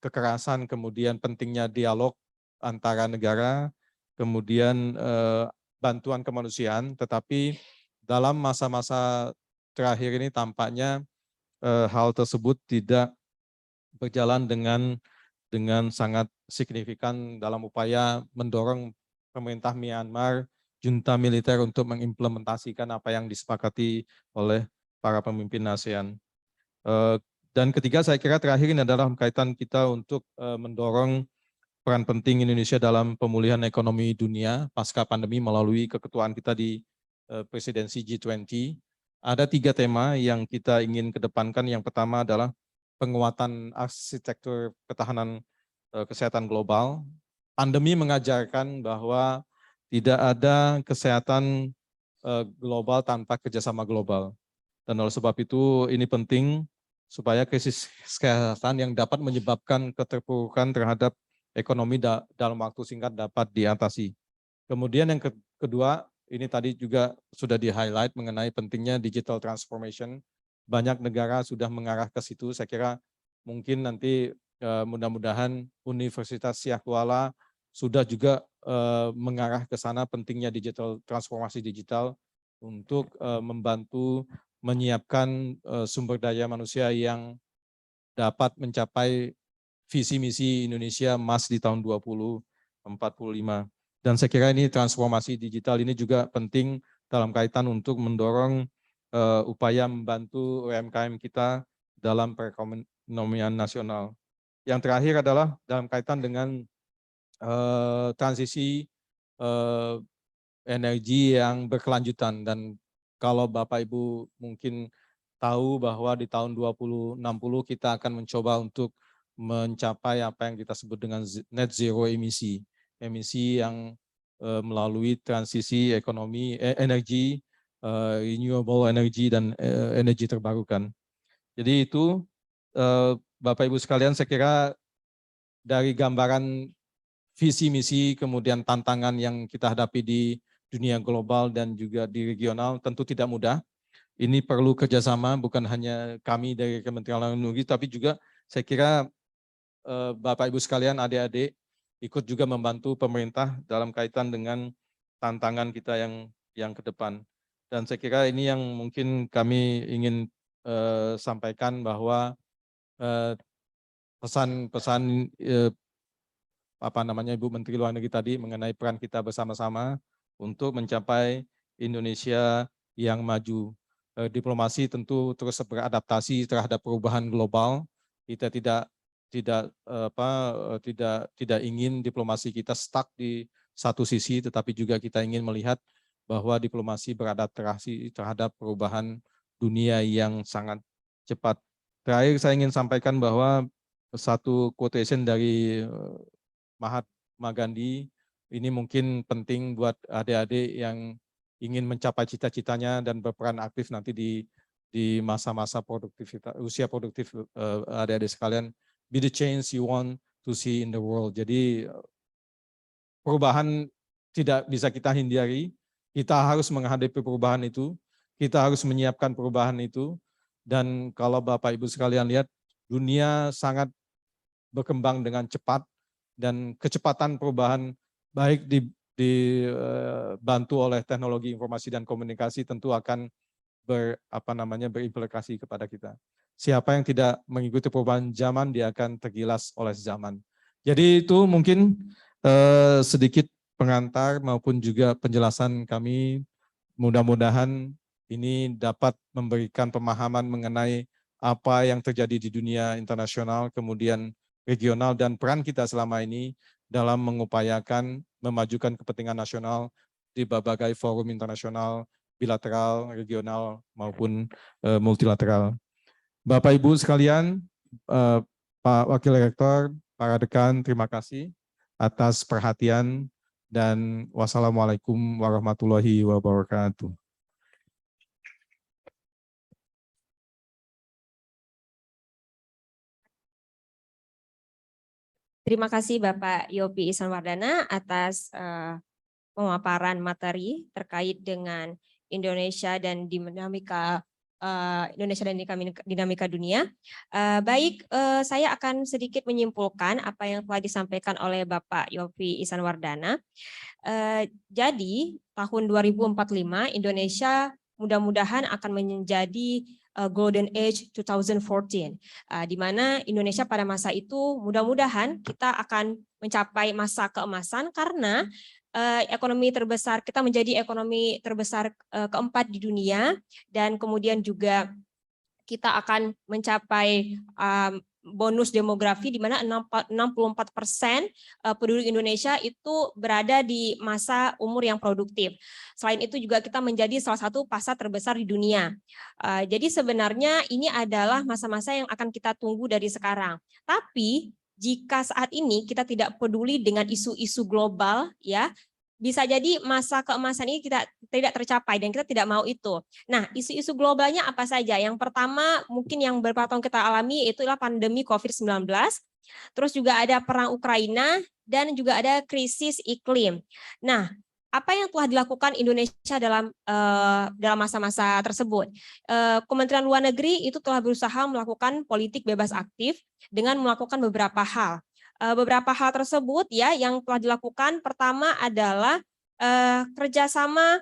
kekerasan, kemudian pentingnya dialog antara negara, kemudian bantuan kemanusiaan, tetapi dalam masa-masa terakhir ini tampaknya hal tersebut tidak berjalan dengan sangat signifikan dalam upaya mendorong pemerintah Myanmar, junta militer untuk mengimplementasikan apa yang disepakati oleh para pemimpin ASEAN. Dan ketiga, saya kira terakhir ini adalah kaitan kita untuk mendorong peran penting Indonesia dalam pemulihan ekonomi dunia pasca pandemi melalui keketuaan kita di presidensi G20. Ada 3 tema yang kita ingin kedepankan. Yang pertama adalah penguatan arsitektur ketahanan kesehatan global. Pandemi mengajarkan bahwa tidak ada kesehatan global tanpa kerjasama global. Dan oleh sebab itu ini penting supaya krisis kesehatan yang dapat menyebabkan keterpurukan terhadap ekonomi dalam waktu singkat dapat diatasi. Kemudian yang kedua, ini tadi juga sudah di-highlight mengenai pentingnya digital transformation. Banyak negara sudah mengarah ke situ. Saya kira mungkin nanti mudah-mudahan Universitas Syah Kuala sudah juga mengarah ke sana pentingnya digital transformasi digital untuk membantu menyiapkan sumber daya manusia yang dapat mencapai visi misi Indonesia emas di tahun 2045. Dan saya kira ini transformasi digital ini juga penting dalam kaitan untuk mendorong upaya membantu UMKM kita dalam perekonomian nasional. Yang terakhir adalah dalam kaitan dengan transisi energi yang berkelanjutan. Dan kalau Bapak Ibu mungkin tahu bahwa di tahun 2060 kita akan mencoba untuk mencapai apa yang kita sebut dengan net zero emisi. Emisi yang melalui transisi ekonomi, energi, renewable energy, dan energi terbarukan. Jadi itu Bapak Ibu sekalian, saya kira dari gambaran visi misi kemudian tantangan yang kita hadapi di dunia global dan juga di regional tentu tidak mudah. Ini perlu kerjasama bukan hanya kami dari Kementerian Luar Negeri, tapi juga saya kira Bapak Ibu sekalian, adik-adik ikut juga membantu pemerintah dalam kaitan dengan tantangan kita yang ke depan. Dan saya kira ini yang mungkin kami ingin sampaikan bahwa pesan-pesan Ibu Menteri Luar Negeri tadi mengenai peran kita bersama-sama untuk mencapai Indonesia yang maju. Diplomasi tentu terus beradaptasi terhadap perubahan global. Kita tidak ingin diplomasi kita stuck di satu sisi, tetapi juga kita ingin melihat bahwa diplomasi beradaptasi terhadap perubahan dunia yang sangat cepat. Terakhir saya ingin sampaikan bahwa satu quotation dari Mahatma Gandhi ini mungkin penting buat adik-adik yang ingin mencapai cita-citanya dan berperan aktif nanti di masa-masa produktivitas, usia produktif adik-adik sekalian. Be the change you want to see in the world. Jadi perubahan tidak bisa kita hindari, kita harus menghadapi perubahan itu, kita harus menyiapkan perubahan itu. Dan kalau Bapak Ibu sekalian lihat, dunia sangat berkembang dengan cepat, dan kecepatan perubahan baik dibantu oleh teknologi informasi dan komunikasi tentu akan berimplikasi kepada kita. Siapa yang tidak mengikuti perubahan zaman, dia akan tergilas oleh zaman. Jadi itu mungkin sedikit pengantar maupun juga penjelasan kami. Mudah-mudahan ini dapat memberikan pemahaman mengenai apa yang terjadi di dunia internasional, kemudian regional, dan peran kita selama ini dalam mengupayakan memajukan kepentingan nasional di berbagai forum internasional, bilateral, regional, maupun multilateral. Bapak Ibu sekalian, Pak Wakil Rektor, para dekan, terima kasih atas perhatian, dan wassalamualaikum warahmatullahi wabarakatuh. Terima kasih Bapak Yopi Ihsanwardana atas pemaparan materi terkait dengan Indonesia dan dinamika dunia. Baik, saya akan sedikit menyimpulkan apa yang telah disampaikan oleh Bapak Yopi Ihsanwardana. Jadi tahun 2045 Indonesia mudah-mudahan akan menjadi Golden Age 2014, di mana Indonesia pada masa itu mudah-mudahan kita akan mencapai masa keemasan karena ekonomi terbesar kita menjadi ekonomi terbesar keempat di dunia, dan kemudian juga kita akan mencapai bonus demografi di mana 64% penduduk Indonesia itu berada di masa umur yang produktif. Selain itu juga kita menjadi salah satu pasar terbesar di dunia. Jadi sebenarnya ini adalah masa-masa yang akan kita tunggu dari sekarang. Tapi jika saat ini kita tidak peduli dengan isu-isu global, ya, bisa jadi masa keemasan ini kita tidak tercapai dan kita tidak mau itu. Nah, isu-isu globalnya apa saja? Yang pertama mungkin yang beberapa tahun kita alami itulah pandemi COVID-19, terus juga ada perang Ukraina, dan juga ada krisis iklim. Nah, apa yang telah dilakukan Indonesia dalam masa-masa tersebut? Kementerian Luar Negeri itu telah berusaha melakukan politik bebas aktif dengan melakukan beberapa hal. Beberapa hal tersebut ya yang telah dilakukan, pertama adalah kerjasama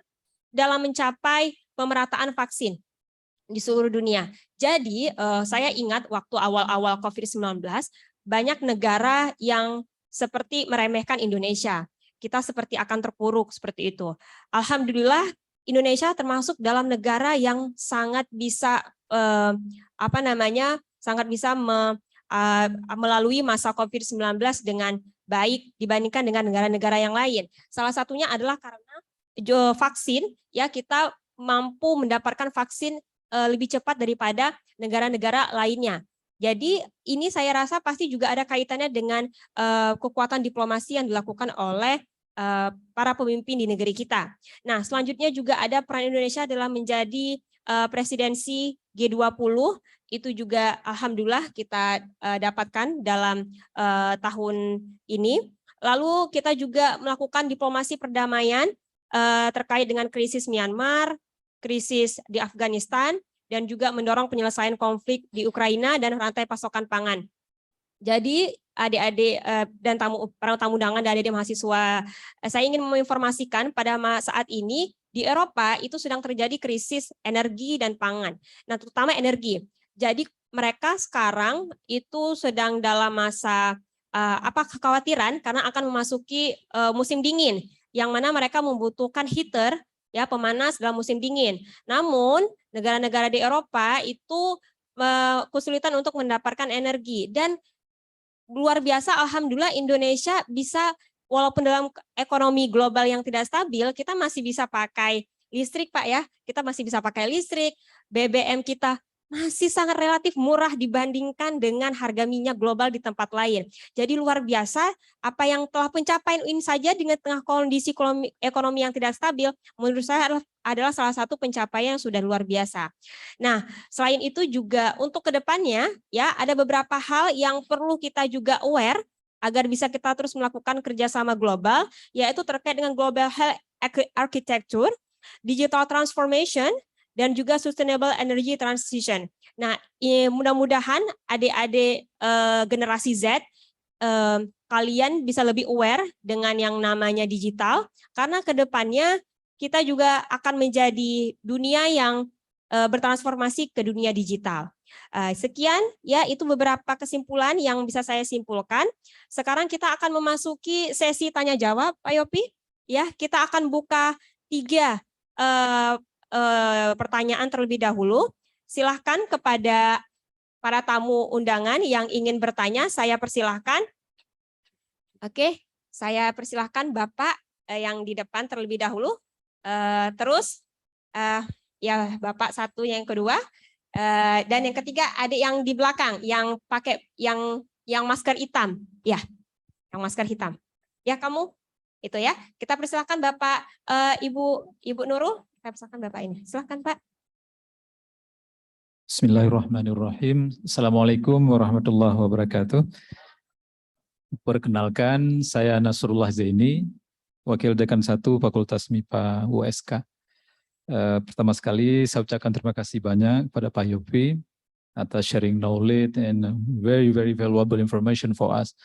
dalam mencapai pemerataan vaksin di seluruh dunia. Jadi saya ingat waktu awal-awal COVID-19 banyak negara yang seperti meremehkan Indonesia. Kita seperti akan terpuruk seperti itu. Alhamdulillah Indonesia termasuk dalam negara yang sangat bisa sangat bisa melalui masa COVID-19 dengan baik dibandingkan dengan negara-negara yang lain. Salah satunya adalah karena vaksin, ya, kita mampu mendapatkan vaksin lebih cepat daripada negara-negara lainnya. Jadi ini saya rasa pasti juga ada kaitannya dengan kekuatan diplomasi yang dilakukan oleh para pemimpin di negeri kita. Nah, selanjutnya juga ada peran Indonesia dalam menjadi presidensi G20. Itu juga alhamdulillah kita dapatkan dalam tahun ini. Lalu kita juga melakukan diplomasi perdamaian terkait dengan krisis Myanmar, krisis di Afghanistan, dan juga mendorong penyelesaian konflik di Ukraina dan rantai pasokan pangan. Jadi adik-adik dan para tamu undangan dan adik-adik mahasiswa, saya ingin menginformasikan pada saat ini di Eropa itu sedang terjadi krisis energi dan pangan. Nah, terutama energi. Jadi mereka sekarang itu sedang dalam masa kekhawatiran karena akan memasuki musim dingin, yang mana mereka membutuhkan heater, ya, pemanas dalam musim dingin. Namun negara-negara di Eropa itu kesulitan untuk mendapatkan energi, dan luar biasa alhamdulillah Indonesia bisa, walaupun dalam ekonomi global yang tidak stabil, kita masih bisa pakai listrik, Pak, ya. Kita masih bisa pakai listrik, BBM kita masih sangat relatif murah dibandingkan dengan harga minyak global di tempat lain. Jadi luar biasa apa yang telah pencapaian ini saja dengan tengah kondisi ekonomi yang tidak stabil, menurut saya adalah salah satu pencapaian yang sudah luar biasa. Nah, selain itu juga untuk kedepannya, ya, ada beberapa hal yang perlu kita juga aware agar bisa kita terus melakukan kerjasama global, yaitu terkait dengan global health architecture, digital transformation, dan juga sustainable energy transition. Nah, mudah-mudahan adik-adik generasi Z, kalian bisa lebih aware dengan yang namanya digital, karena kedepannya kita juga akan menjadi dunia yang bertransformasi ke dunia digital. Sekian, ya, itu beberapa kesimpulan yang bisa saya simpulkan. Sekarang kita akan memasuki sesi tanya jawab, Pak Yopi. Ya, kita akan buka 3 pertanyaan terlebih dahulu. Silahkan kepada para tamu undangan yang ingin bertanya, saya persilahkan. Oke, saya persilahkan Bapak yang di depan terlebih dahulu. Terus ya Bapak satu, yang kedua, dan yang ketiga adik yang di belakang yang pakai yang masker hitam, ya, yang masker hitam. Ya, kamu itu, ya. Kita persilahkan Bapak, Ibu Nurul. Saya persilahkan Bapak ini. Silahkan, Pak. Bismillahirrahmanirrahim. Assalamualaikum warahmatullahi wabarakatuh. Perkenalkan, saya Nasrullah Zaini, Wakil Dekan 1 Fakultas MIPA USK. Pertama sekali saya ucapkan terima kasih banyak kepada Pak Yopi atas sharing knowledge and very valuable information for us.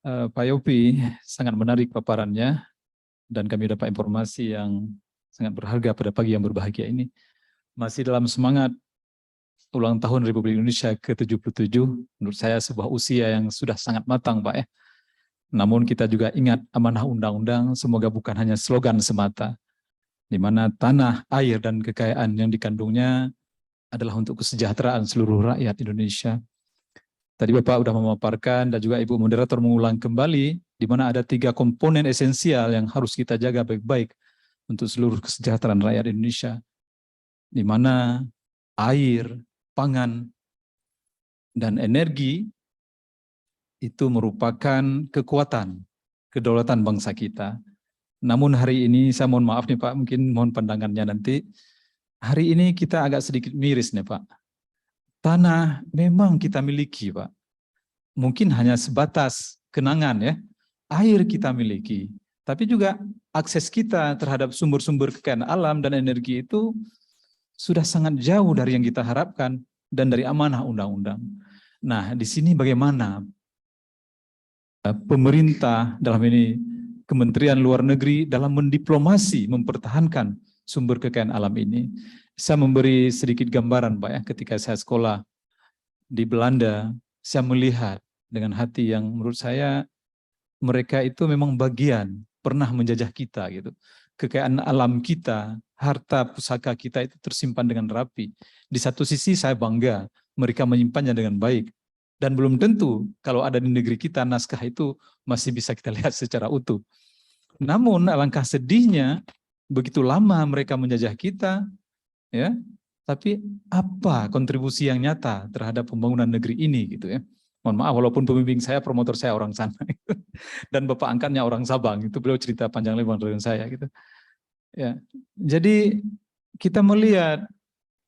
Pak Yopi sangat menarik paparannya dan kami dapat informasi yang sangat berharga pada pagi yang berbahagia ini. masih dalam semangat ulang tahun Republik Indonesia ke-77, menurut saya sebuah usia yang sudah sangat matang, Pak ya. Namun kita juga ingat amanah undang-undang, semoga bukan hanya slogan semata, di mana tanah, air, dan kekayaan yang dikandungnya adalah untuk kesejahteraan seluruh rakyat Indonesia. Tadi Bapak sudah memaparkan dan juga Ibu Moderator mengulang kembali, di mana ada 3 komponen esensial yang harus kita jaga baik-baik untuk seluruh kesejahteraan rakyat Indonesia, di mana air, pangan, dan energi itu merupakan kekuatan, kedaulatan bangsa kita. Namun hari ini, saya mohon maaf nih Pak, mungkin mohon pandangannya nanti. Hari ini kita agak sedikit miris nih Pak. Tanah memang kita miliki Pak. Mungkin hanya sebatas kenangan ya. Air kita miliki. Tapi juga akses kita terhadap sumber-sumber kekayaan alam dan energi itu sudah sangat jauh dari yang kita harapkan dan dari amanah undang-undang. Nah, di sini bagaimana pemerintah dalam ini Kementerian Luar Negeri dalam mendiplomasi mempertahankan sumber kekayaan alam ini. Saya memberi sedikit gambaran Pak ya, ketika saya sekolah di Belanda, saya melihat dengan hati yang menurut saya mereka itu memang bagian pernah menjajah kita gitu. Kekayaan alam kita, harta pusaka kita itu tersimpan dengan rapi. Di satu sisi saya bangga mereka menyimpannya dengan baik. Dan belum tentu kalau ada di negeri kita naskah itu masih bisa kita lihat secara utuh. Namun alangkah sedihnya begitu lama mereka menjajah kita, ya. Tapi apa kontribusi yang nyata terhadap pembangunan negeri ini gitu ya. Mohon maaf walaupun pembimbing saya, promotor saya orang sana dan bapak angkatnya orang Sabang, itu beliau cerita panjang lebar dengan saya gitu. Ya. Jadi kita melihat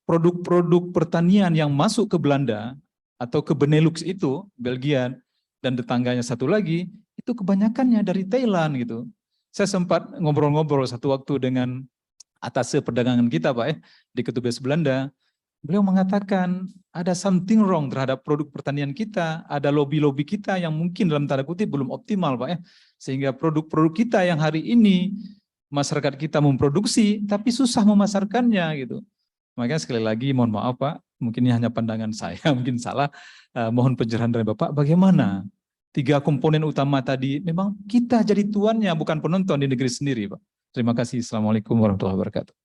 produk-produk pertanian yang masuk ke Belanda atau ke Benelux itu, Belgia dan tetangganya satu lagi, itu kebanyakannya dari Thailand gitu. Saya sempat ngobrol-ngobrol satu waktu dengan atase perdagangan kita Pak ya, di Kedubes Belanda. Beliau mengatakan ada something wrong terhadap produk pertanian kita, ada lobby-lobby kita yang mungkin dalam tanda kutip belum optimal Pak ya. Sehingga produk-produk kita yang hari ini masyarakat kita memproduksi tapi susah memasarkannya gitu. Makanya sekali lagi mohon maaf Pak, mungkin ini hanya pandangan saya, mungkin salah. Mohon pencerahan dari Bapak, bagaimana 3 komponen utama tadi memang kita jadi tuannya bukan penonton di negeri sendiri Pak. Terima kasih. Assalamualaikum warahmatullahi wabarakatuh.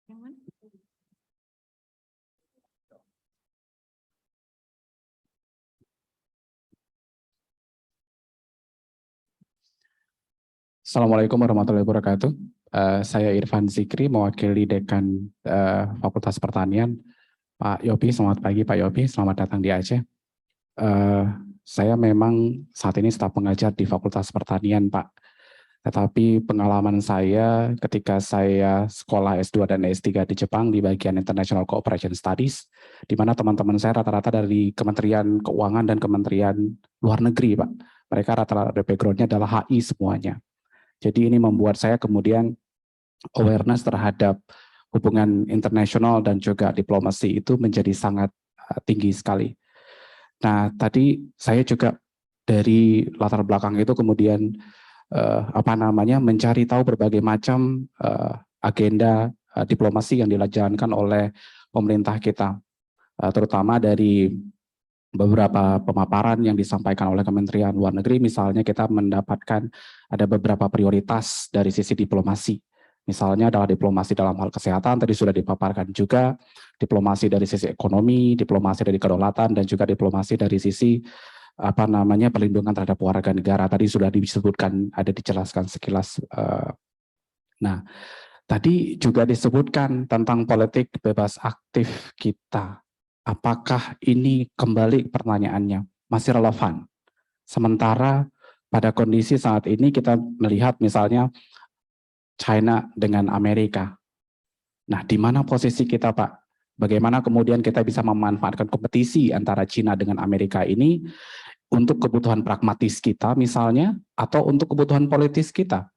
Yang mana? Assalamualaikum warahmatullahi wabarakatuh. Saya Irfan Zikri, mewakili Dekan Fakultas Pertanian. Pak Yopi, selamat pagi Pak Yopi, selamat datang di Aceh. Saya memang saat ini staf pengajar di Fakultas Pertanian Pak. Tetapi pengalaman saya ketika saya sekolah S2 dan S3 di Jepang di bagian International Cooperation Studies, di mana teman-teman saya rata-rata dari Kementerian Keuangan dan Kementerian Luar Negeri Pak. Mereka rata-rata background-nya adalah HI semuanya. Jadi ini membuat saya kemudian awareness terhadap hubungan internasional dan juga diplomasi itu menjadi sangat tinggi sekali. Nah, tadi saya juga dari latar belakang itu kemudian mencari tahu berbagai macam agenda diplomasi yang dijalankan oleh pemerintah kita, terutama dari beberapa pemaparan yang disampaikan oleh Kementerian Luar Negeri. Misalnya kita mendapatkan ada beberapa prioritas dari sisi diplomasi. Misalnya adalah diplomasi dalam hal kesehatan, tadi sudah dipaparkan juga, diplomasi dari sisi ekonomi, diplomasi dari kedaulatan, dan juga diplomasi dari sisi perlindungan terhadap warga negara. Tadi sudah disebutkan, ada dijelaskan sekilas. Nah, tadi juga disebutkan tentang politik bebas aktif kita. Apakah ini kembali pertanyaannya masih relevan? Sementara pada kondisi saat ini kita melihat misalnya China dengan Amerika. Nah, di mana posisi kita Pak? Bagaimana kemudian kita bisa memanfaatkan kompetisi antara China dengan Amerika ini untuk kebutuhan pragmatis kita misalnya, atau untuk kebutuhan politis kita?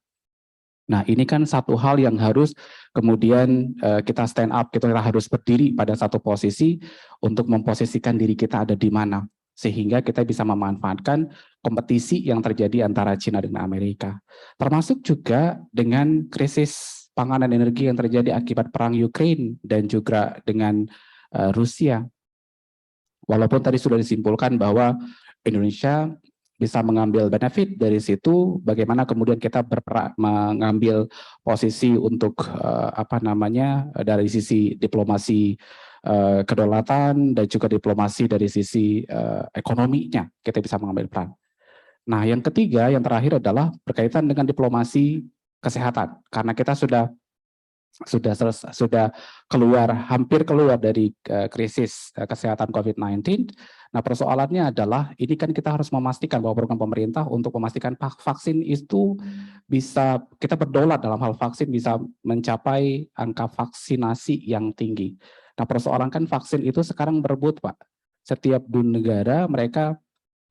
Nah, ini kan satu hal yang harus kemudian kita stand up, kita harus berdiri pada satu posisi untuk memposisikan diri kita ada di mana. sehingga kita bisa memanfaatkan kompetisi yang terjadi antara China dan Amerika. Termasuk juga dengan krisis pangan dan energi yang terjadi akibat perang Ukraina dan juga dengan Rusia. Walaupun tadi sudah disimpulkan bahwa Indonesia bisa mengambil benefit dari situ, bagaimana kemudian kita mengambil posisi untuk dari sisi diplomasi kedaulatan dan juga diplomasi dari sisi ekonominya kita bisa mengambil peran. Nah, yang ketiga, yang terakhir adalah berkaitan dengan diplomasi kesehatan, karena kita sudah hampir keluar dari krisis kesehatan COVID-19. Nah, persoalannya adalah ini kan kita harus memastikan bahwa program pemerintah untuk memastikan vaksin itu bisa, kita berdaulat dalam hal vaksin bisa mencapai angka vaksinasi yang tinggi. Nah, persoalan kan vaksin itu sekarang berebut, Pak. Setiap negara mereka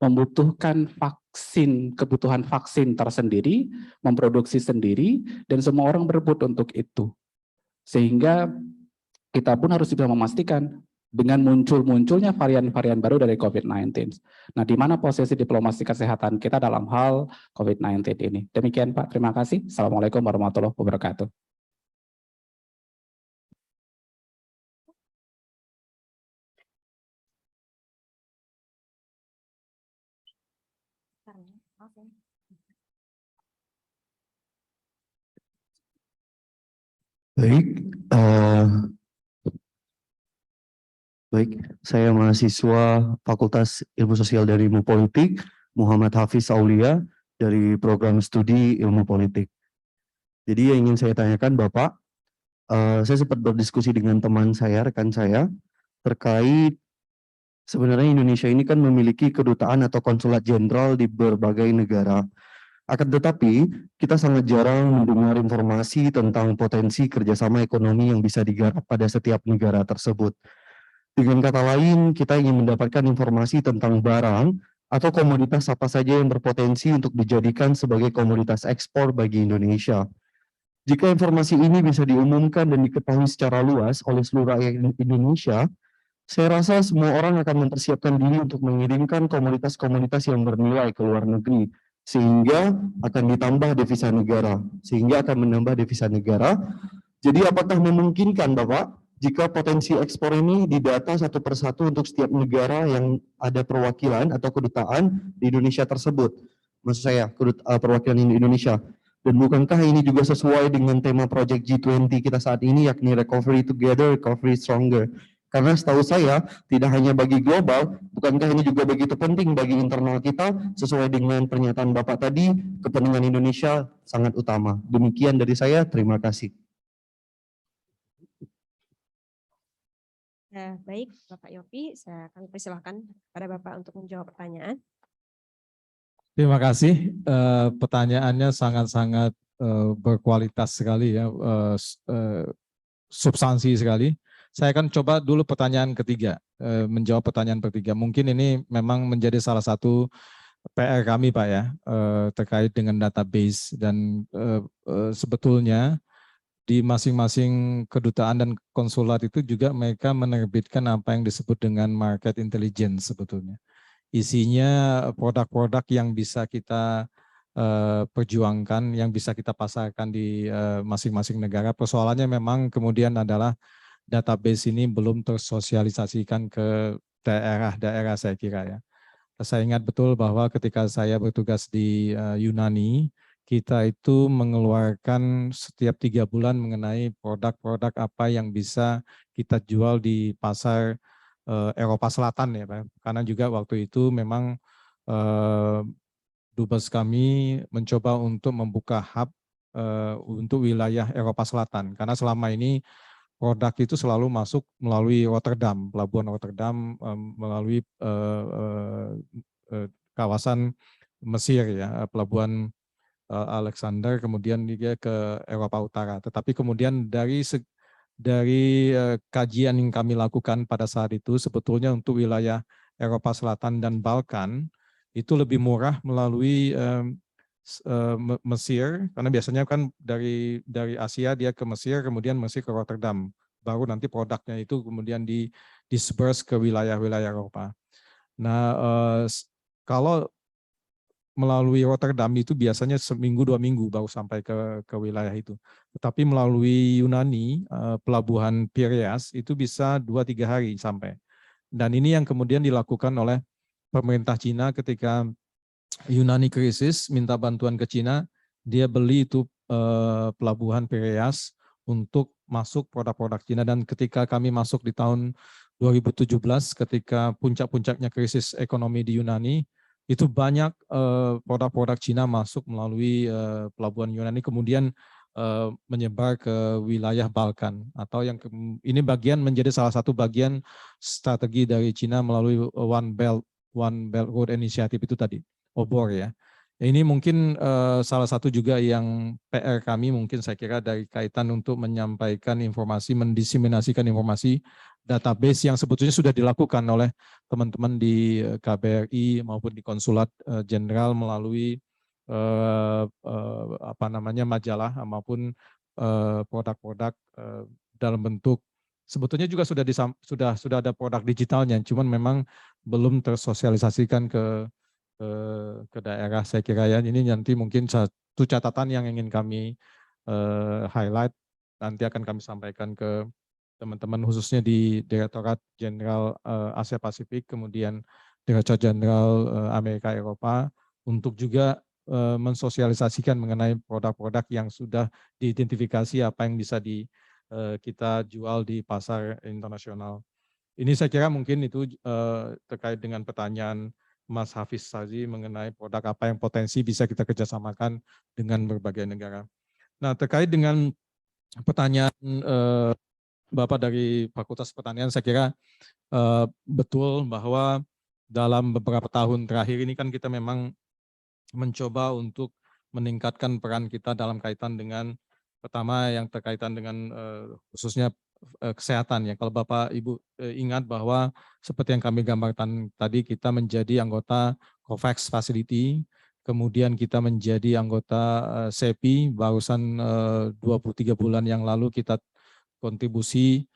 membutuhkan vaksin, kebutuhan vaksin tersendiri, memproduksi sendiri, dan semua orang berebut untuk itu. Sehingga kita pun harus bisa memastikan dengan munculnya varian-varian baru dari COVID-19. Nah, di mana posisi diplomasi kesehatan kita dalam hal COVID-19 ini. Demikian, Pak. Terima kasih. Assalamualaikum warahmatullahi wabarakatuh. Baik, saya mahasiswa Fakultas Ilmu Sosial dan Ilmu Politik, Muhammad Hafiz Aulia, dari program studi Ilmu Politik. Jadi yang ingin saya tanyakan Bapak, saya sempat berdiskusi dengan teman saya, rekan saya, terkait sebenarnya Indonesia ini kan memiliki kedutaan atau konsulat jenderal di berbagai negara. Akan tetapi, kita sangat jarang mendengar informasi tentang potensi kerjasama ekonomi yang bisa digarap pada setiap negara tersebut. Dengan kata lain, kita ingin mendapatkan informasi tentang barang atau komoditas apa saja yang berpotensi untuk dijadikan sebagai komoditas ekspor bagi Indonesia. Jika informasi ini bisa diumumkan dan diketahui secara luas oleh seluruh rakyat Indonesia, saya rasa semua orang akan mempersiapkan diri untuk mengirimkan komoditas-komoditas yang bernilai ke luar negeri, sehingga akan ditambah devisa negara, Jadi apakah memungkinkan Bapak, jika potensi ekspor ini didata satu persatu untuk setiap negara yang ada perwakilan atau kedutaan di Indonesia tersebut? Maksud saya, perwakilan di Indonesia. Dan bukankah ini juga sesuai dengan tema Project G20 kita saat ini, yakni Recovery Together, Recovery Stronger? Karena setahu saya, tidak hanya bagi global, bukankah ini juga begitu penting bagi internal kita, sesuai dengan pernyataan Bapak tadi, kepentingan Indonesia sangat utama. Demikian dari saya, terima kasih. Baik, Bapak Yopi, saya akan persilahkan kepada Bapak untuk menjawab pertanyaan. Terima kasih. Pertanyaannya sangat-sangat berkualitas sekali ya, substansi sekali. Saya akan coba dulu pertanyaan ketiga, menjawab pertanyaan ketiga. Mungkin ini memang menjadi salah satu PR kami Pak ya, terkait dengan database dan sebetulnya di masing-masing kedutaan dan konsulat itu juga mereka menerbitkan apa yang disebut dengan market intelligence sebetulnya. Isinya produk-produk yang bisa kita perjuangkan, yang bisa kita pasarkan di masing-masing negara. Persoalannya memang kemudian adalah database ini belum tersosialisasikan ke daerah-daerah saya kira ya. Saya ingat betul bahwa ketika saya bertugas di Yunani, kita itu mengeluarkan setiap 3 bulan mengenai produk-produk apa yang bisa kita jual di pasar Eropa Selatan ya Pak. Karena juga waktu itu memang Dubes kami mencoba untuk membuka hub untuk wilayah Eropa Selatan. Karena selama ini produk itu selalu masuk melalui Rotterdam, pelabuhan Rotterdam, melalui kawasan Mesir ya, pelabuhan Alexander, kemudian dia ke Eropa Utara. Tetapi kemudian dari kajian yang kami lakukan pada saat itu, sebetulnya untuk wilayah Eropa Selatan dan Balkan itu lebih murah melalui Mesir, karena biasanya kan dari Asia dia ke Mesir, kemudian Mesir ke Rotterdam, baru nanti produknya itu kemudian disperse ke wilayah-wilayah Eropa. Nah, kalau melalui Rotterdam itu biasanya seminggu 2 minggu baru sampai ke wilayah itu. Tetapi melalui Yunani, pelabuhan Piraeus itu bisa 2-3 hari sampai. Dan ini yang kemudian dilakukan oleh pemerintah Cina ketika Yunani krisis, minta bantuan ke Cina, dia beli itu pelabuhan Piraeus untuk masuk produk-produk Cina. Dan ketika kami masuk di tahun 2017, ketika puncak-puncaknya krisis ekonomi di Yunani, itu banyak produk-produk Cina masuk melalui pelabuhan Yunani, kemudian menyebar ke wilayah Balkan, atau yang ini bagian menjadi salah satu bagian strategi dari Cina melalui One Belt Road Initiative itu tadi, obor ya. Ini mungkin salah satu juga yang PR kami mungkin saya kira dari kaitan untuk menyampaikan informasi, mendiseminasikan informasi database yang sebetulnya sudah dilakukan oleh teman-teman di KBRI maupun di Konsulat Jenderal melalui majalah maupun produk-produk dalam bentuk sebetulnya juga sudah ada produk digitalnya, cuman memang belum tersosialisasikan ke daerah. Saya kira ya ini nanti mungkin satu catatan yang ingin kami highlight, nanti akan kami sampaikan ke teman-teman khususnya di Direktorat Jenderal Asia Pasifik, kemudian Direktorat Jenderal Amerika Eropa, untuk juga mensosialisasikan mengenai produk-produk yang sudah diidentifikasi apa yang bisa kita jual di pasar internasional. Ini saya kira mungkin itu terkait dengan pertanyaan Mas Hafiz Sazi mengenai produk apa yang potensi bisa kita kerjasamakan dengan berbagai negara. Nah, terkait dengan pertanyaan Bapak dari Fakultas Pertanian, saya kira betul bahwa dalam beberapa tahun terakhir ini kan kita memang mencoba untuk meningkatkan peran kita dalam kaitan dengan pertama yang terkaitan dengan khususnya kesehatan ya. Kalau Bapak Ibu ingat bahwa seperti yang kami gambarkan tadi, kita menjadi anggota COVAX Facility, kemudian kita menjadi anggota CEPI barusan 23 bulan yang lalu kita kontribusi,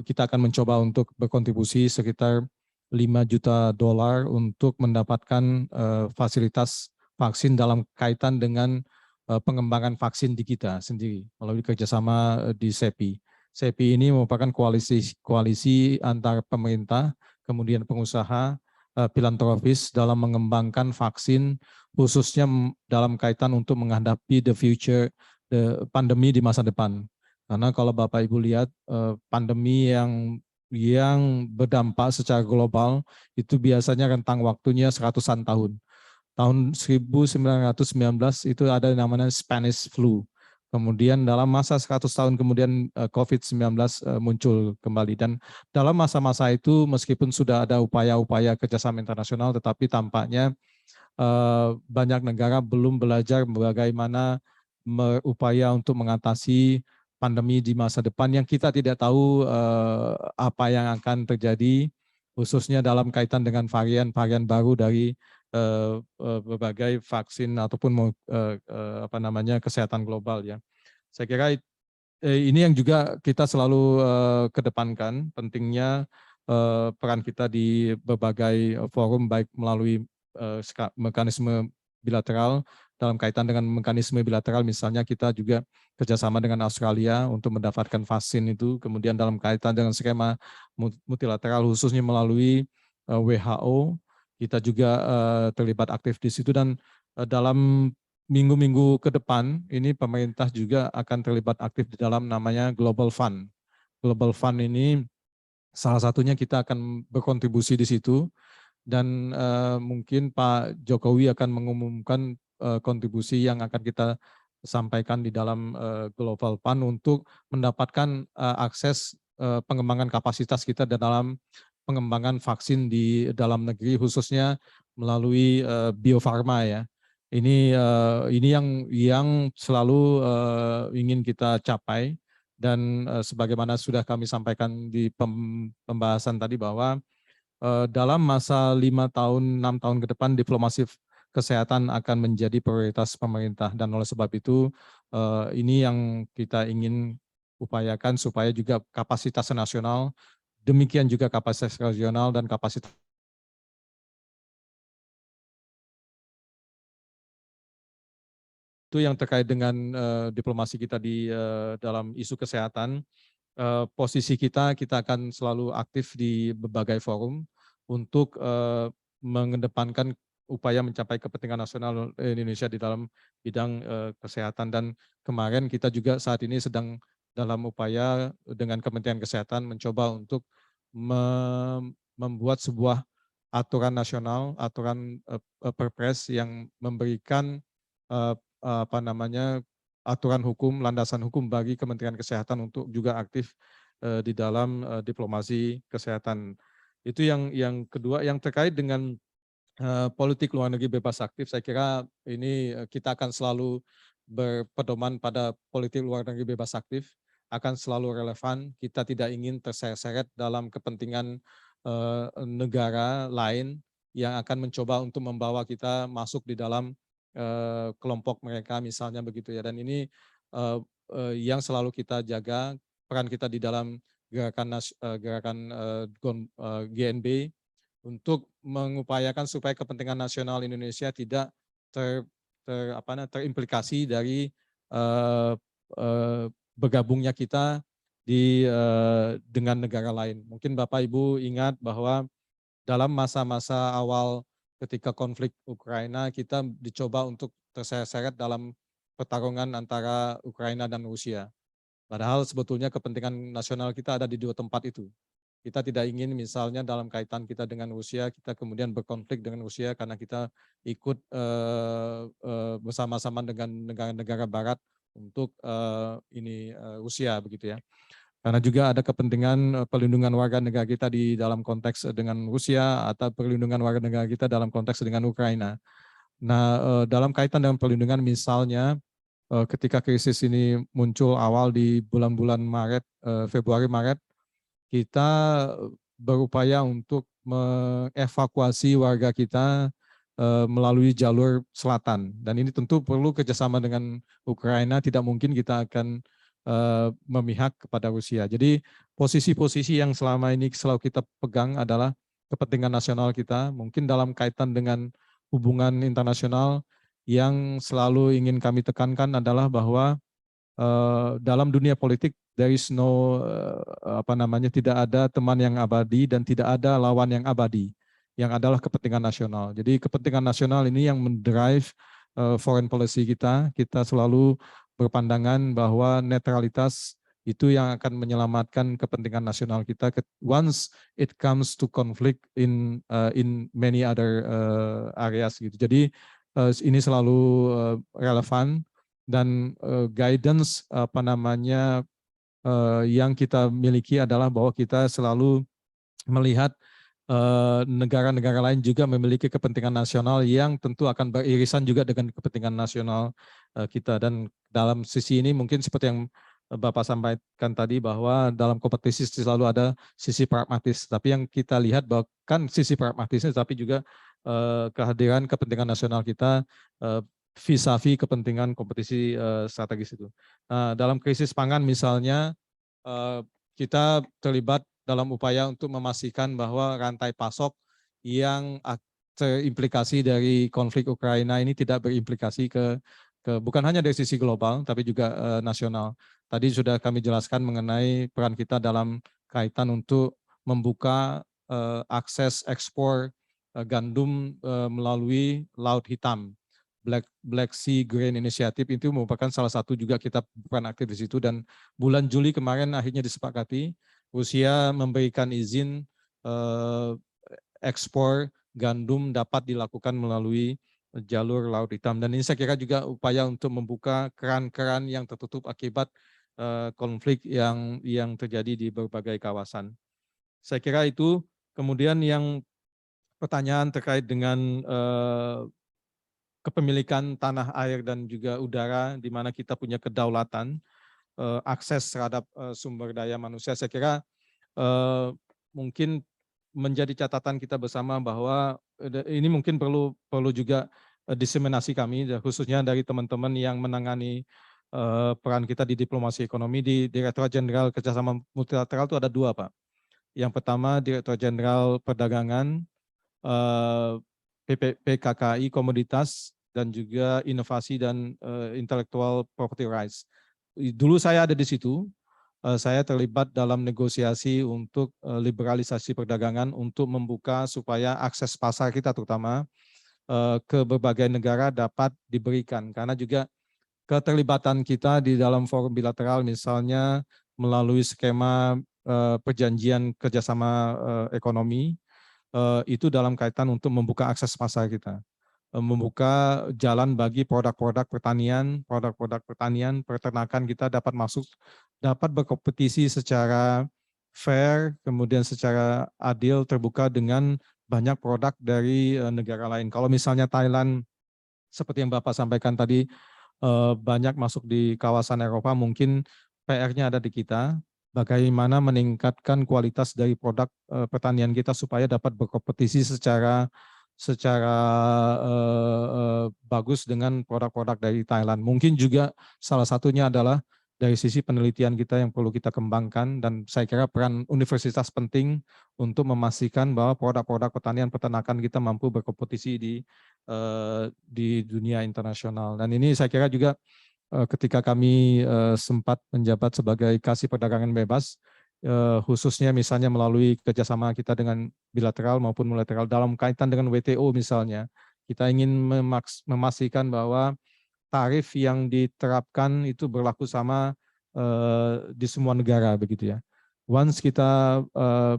kita akan mencoba untuk berkontribusi sekitar $5 juta untuk mendapatkan fasilitas vaksin dalam kaitan dengan pengembangan vaksin di kita sendiri melalui kerjasama di CEPI. CEPI ini merupakan koalisi antar pemerintah, kemudian pengusaha, filantropis dalam mengembangkan vaksin khususnya dalam kaitan untuk menghadapi pandemi di masa depan. Karena kalau Bapak Ibu lihat pandemi yang berdampak secara global itu biasanya rentang waktunya 100-an tahun. Tahun 1919 itu ada yang namanya Spanish flu. Kemudian dalam masa 100 tahun kemudian COVID-19 muncul kembali. Dan dalam masa-masa itu meskipun sudah ada upaya-upaya kerjasama internasional, tetapi tampaknya banyak negara belum belajar bagaimana berupaya untuk mengatasi pandemi di masa depan yang kita tidak tahu apa yang akan terjadi, khususnya dalam kaitan dengan varian-varian baru dari berbagai vaksin ataupun kesehatan global ya. Saya kira ini yang juga kita selalu kedepankan, pentingnya peran kita di berbagai forum baik melalui mekanisme bilateral. Dalam kaitan dengan mekanisme bilateral misalnya kita juga kerjasama dengan Australia untuk mendapatkan vaksin itu, kemudian dalam kaitan dengan skema multilateral khususnya melalui WHO, kita juga terlibat aktif di situ. Dan dalam minggu-minggu ke depan ini pemerintah juga akan terlibat aktif di dalam namanya Global Fund. Global Fund ini salah satunya kita akan berkontribusi di situ, dan mungkin Pak Jokowi akan mengumumkan kontribusi yang akan kita sampaikan di dalam Global Fund untuk mendapatkan akses pengembangan kapasitas kita dalam pengembangan vaksin di dalam negeri, khususnya melalui Bio Farma ya. Ini yang selalu ingin kita capai, dan sebagaimana sudah kami sampaikan di pembahasan tadi bahwa dalam masa 5 tahun, 6 tahun ke depan diplomasi kesehatan akan menjadi prioritas pemerintah, dan oleh sebab itu ini yang kita ingin upayakan supaya juga kapasitas nasional, demikian juga kapasitas regional dan kapasitas Itu yang terkait dengan diplomasi kita di dalam isu kesehatan. Posisi kita akan selalu aktif di berbagai forum untuk mengedepankan upaya mencapai kepentingan nasional Indonesia di dalam bidang kesehatan. Dan kemarin kita juga saat ini sedang dalam upaya dengan Kementerian Kesehatan mencoba untuk membuat sebuah aturan nasional, aturan Perpres yang memberikan aturan hukum, landasan hukum bagi Kementerian Kesehatan untuk juga aktif di dalam diplomasi kesehatan. Itu yang kedua. Yang terkait dengan politik luar negeri bebas aktif, saya kira ini kita akan selalu berpedoman pada politik luar negeri bebas aktif, akan selalu relevan. Kita tidak ingin terseret-seret dalam kepentingan negara lain yang akan mencoba untuk membawa kita masuk di dalam kelompok mereka, misalnya begitu ya. Dan ini yang selalu kita jaga, peran kita di dalam gerakan GNB untuk mengupayakan supaya kepentingan nasional Indonesia tidak terimplikasi dari bergabungnya kita dengan negara lain. Mungkin Bapak Ibu ingat bahwa dalam masa-masa awal ketika konflik Ukraina, kita dicoba untuk terseret-seret dalam pertarungan antara Ukraina dan Rusia. Padahal sebetulnya kepentingan nasional kita ada di dua tempat itu. Kita tidak ingin misalnya dalam kaitan kita dengan Rusia, kita kemudian berkonflik dengan Rusia karena kita ikut bersama-sama dengan negara-negara Barat untuk Rusia begitu ya. Karena juga ada kepentingan perlindungan warga negara kita di dalam konteks dengan Rusia atau perlindungan warga negara kita dalam konteks dengan Ukraina. Nah, dalam kaitan dengan perlindungan misalnya ketika krisis ini muncul awal di bulan-bulan Februari-Maret, kita berupaya untuk mengevakuasi warga kita melalui jalur selatan. Dan ini tentu perlu kerjasama dengan Ukraina, tidak mungkin kita akan memihak kepada Rusia. Jadi posisi-posisi yang selama ini selalu kita pegang adalah kepentingan nasional kita, mungkin dalam kaitan dengan hubungan internasional yang selalu ingin kami tekankan adalah bahwa dalam dunia politik there is no tidak ada teman yang abadi dan tidak ada lawan yang abadi, yang adalah kepentingan nasional. Jadi kepentingan nasional ini yang mendrive foreign policy kita. Kita selalu berpandangan bahwa netralitas itu yang akan menyelamatkan kepentingan nasional kita once it comes to conflict in many other areas gitu. Jadi ini selalu relevan dan guidance yang kita miliki adalah bahwa kita selalu melihat negara-negara lain juga memiliki kepentingan nasional yang tentu akan beririsan juga dengan kepentingan nasional kita. Dan dalam sisi ini mungkin seperti yang Bapak sampaikan tadi bahwa dalam kompetisi selalu ada sisi pragmatis. Tapi yang kita lihat bahkan sisi pragmatisnya tapi juga kehadiran kepentingan nasional kita vis-a-vis kepentingan kompetisi strategis itu. Nah, dalam krisis pangan misalnya kita terlibat dalam upaya untuk memastikan bahwa rantai pasok yang terimplikasi dari konflik Ukraina ini tidak berimplikasi ke bukan hanya dari sisi global tapi juga nasional. Tadi sudah kami jelaskan mengenai peran kita dalam kaitan untuk membuka akses ekspor gandum melalui Laut Hitam. Black Sea Grain Initiative itu merupakan salah satu juga kita bukan aktif di situ, dan bulan Juli kemarin akhirnya disepakati Rusia memberikan izin ekspor gandum dapat dilakukan melalui jalur Laut Hitam, dan ini saya kira juga upaya untuk membuka keran-keran yang tertutup akibat konflik yang terjadi di berbagai kawasan. Saya kira itu. Kemudian yang pertanyaan terkait dengan kepemilikan tanah air dan juga udara, di mana kita punya kedaulatan, akses terhadap sumber daya manusia, saya kira mungkin menjadi catatan kita bersama bahwa ini mungkin perlu juga diseminasi kami, khususnya dari teman-teman yang menangani peran kita di diplomasi ekonomi. Di Direktorat Jenderal Kerjasama Multilateral itu ada dua, Pak. Yang pertama Direktorat Jenderal Perdagangan, PKKI Komoditas, dan juga inovasi dan intellectual property rights. Dulu saya ada di situ, saya terlibat dalam negosiasi untuk liberalisasi perdagangan untuk membuka supaya akses pasar kita terutama ke berbagai negara dapat diberikan, karena juga keterlibatan kita di dalam forum bilateral misalnya melalui skema perjanjian kerjasama ekonomi itu dalam kaitan untuk membuka akses pasar kita, membuka jalan bagi produk-produk pertanian, peternakan kita dapat masuk, dapat berkompetisi secara fair, kemudian secara adil, terbuka dengan banyak produk dari negara lain. Kalau misalnya Thailand, seperti yang Bapak sampaikan tadi, banyak masuk di kawasan Eropa, mungkin PR-nya ada di kita, bagaimana meningkatkan kualitas dari produk pertanian kita supaya dapat berkompetisi secara bagus dengan produk-produk dari Thailand. Mungkin juga salah satunya adalah dari sisi penelitian kita yang perlu kita kembangkan, dan saya kira peran universitas penting untuk memastikan bahwa produk-produk pertanian peternakan kita mampu berkompetisi di dunia internasional. Dan ini saya kira juga ketika kami sempat menjabat sebagai Kasih Perdagangan Bebas, khususnya misalnya melalui kerjasama kita dengan bilateral maupun multilateral dalam kaitan dengan WTO misalnya, kita ingin memastikan bahwa tarif yang diterapkan itu berlaku sama di semua negara begitu ya. Once kita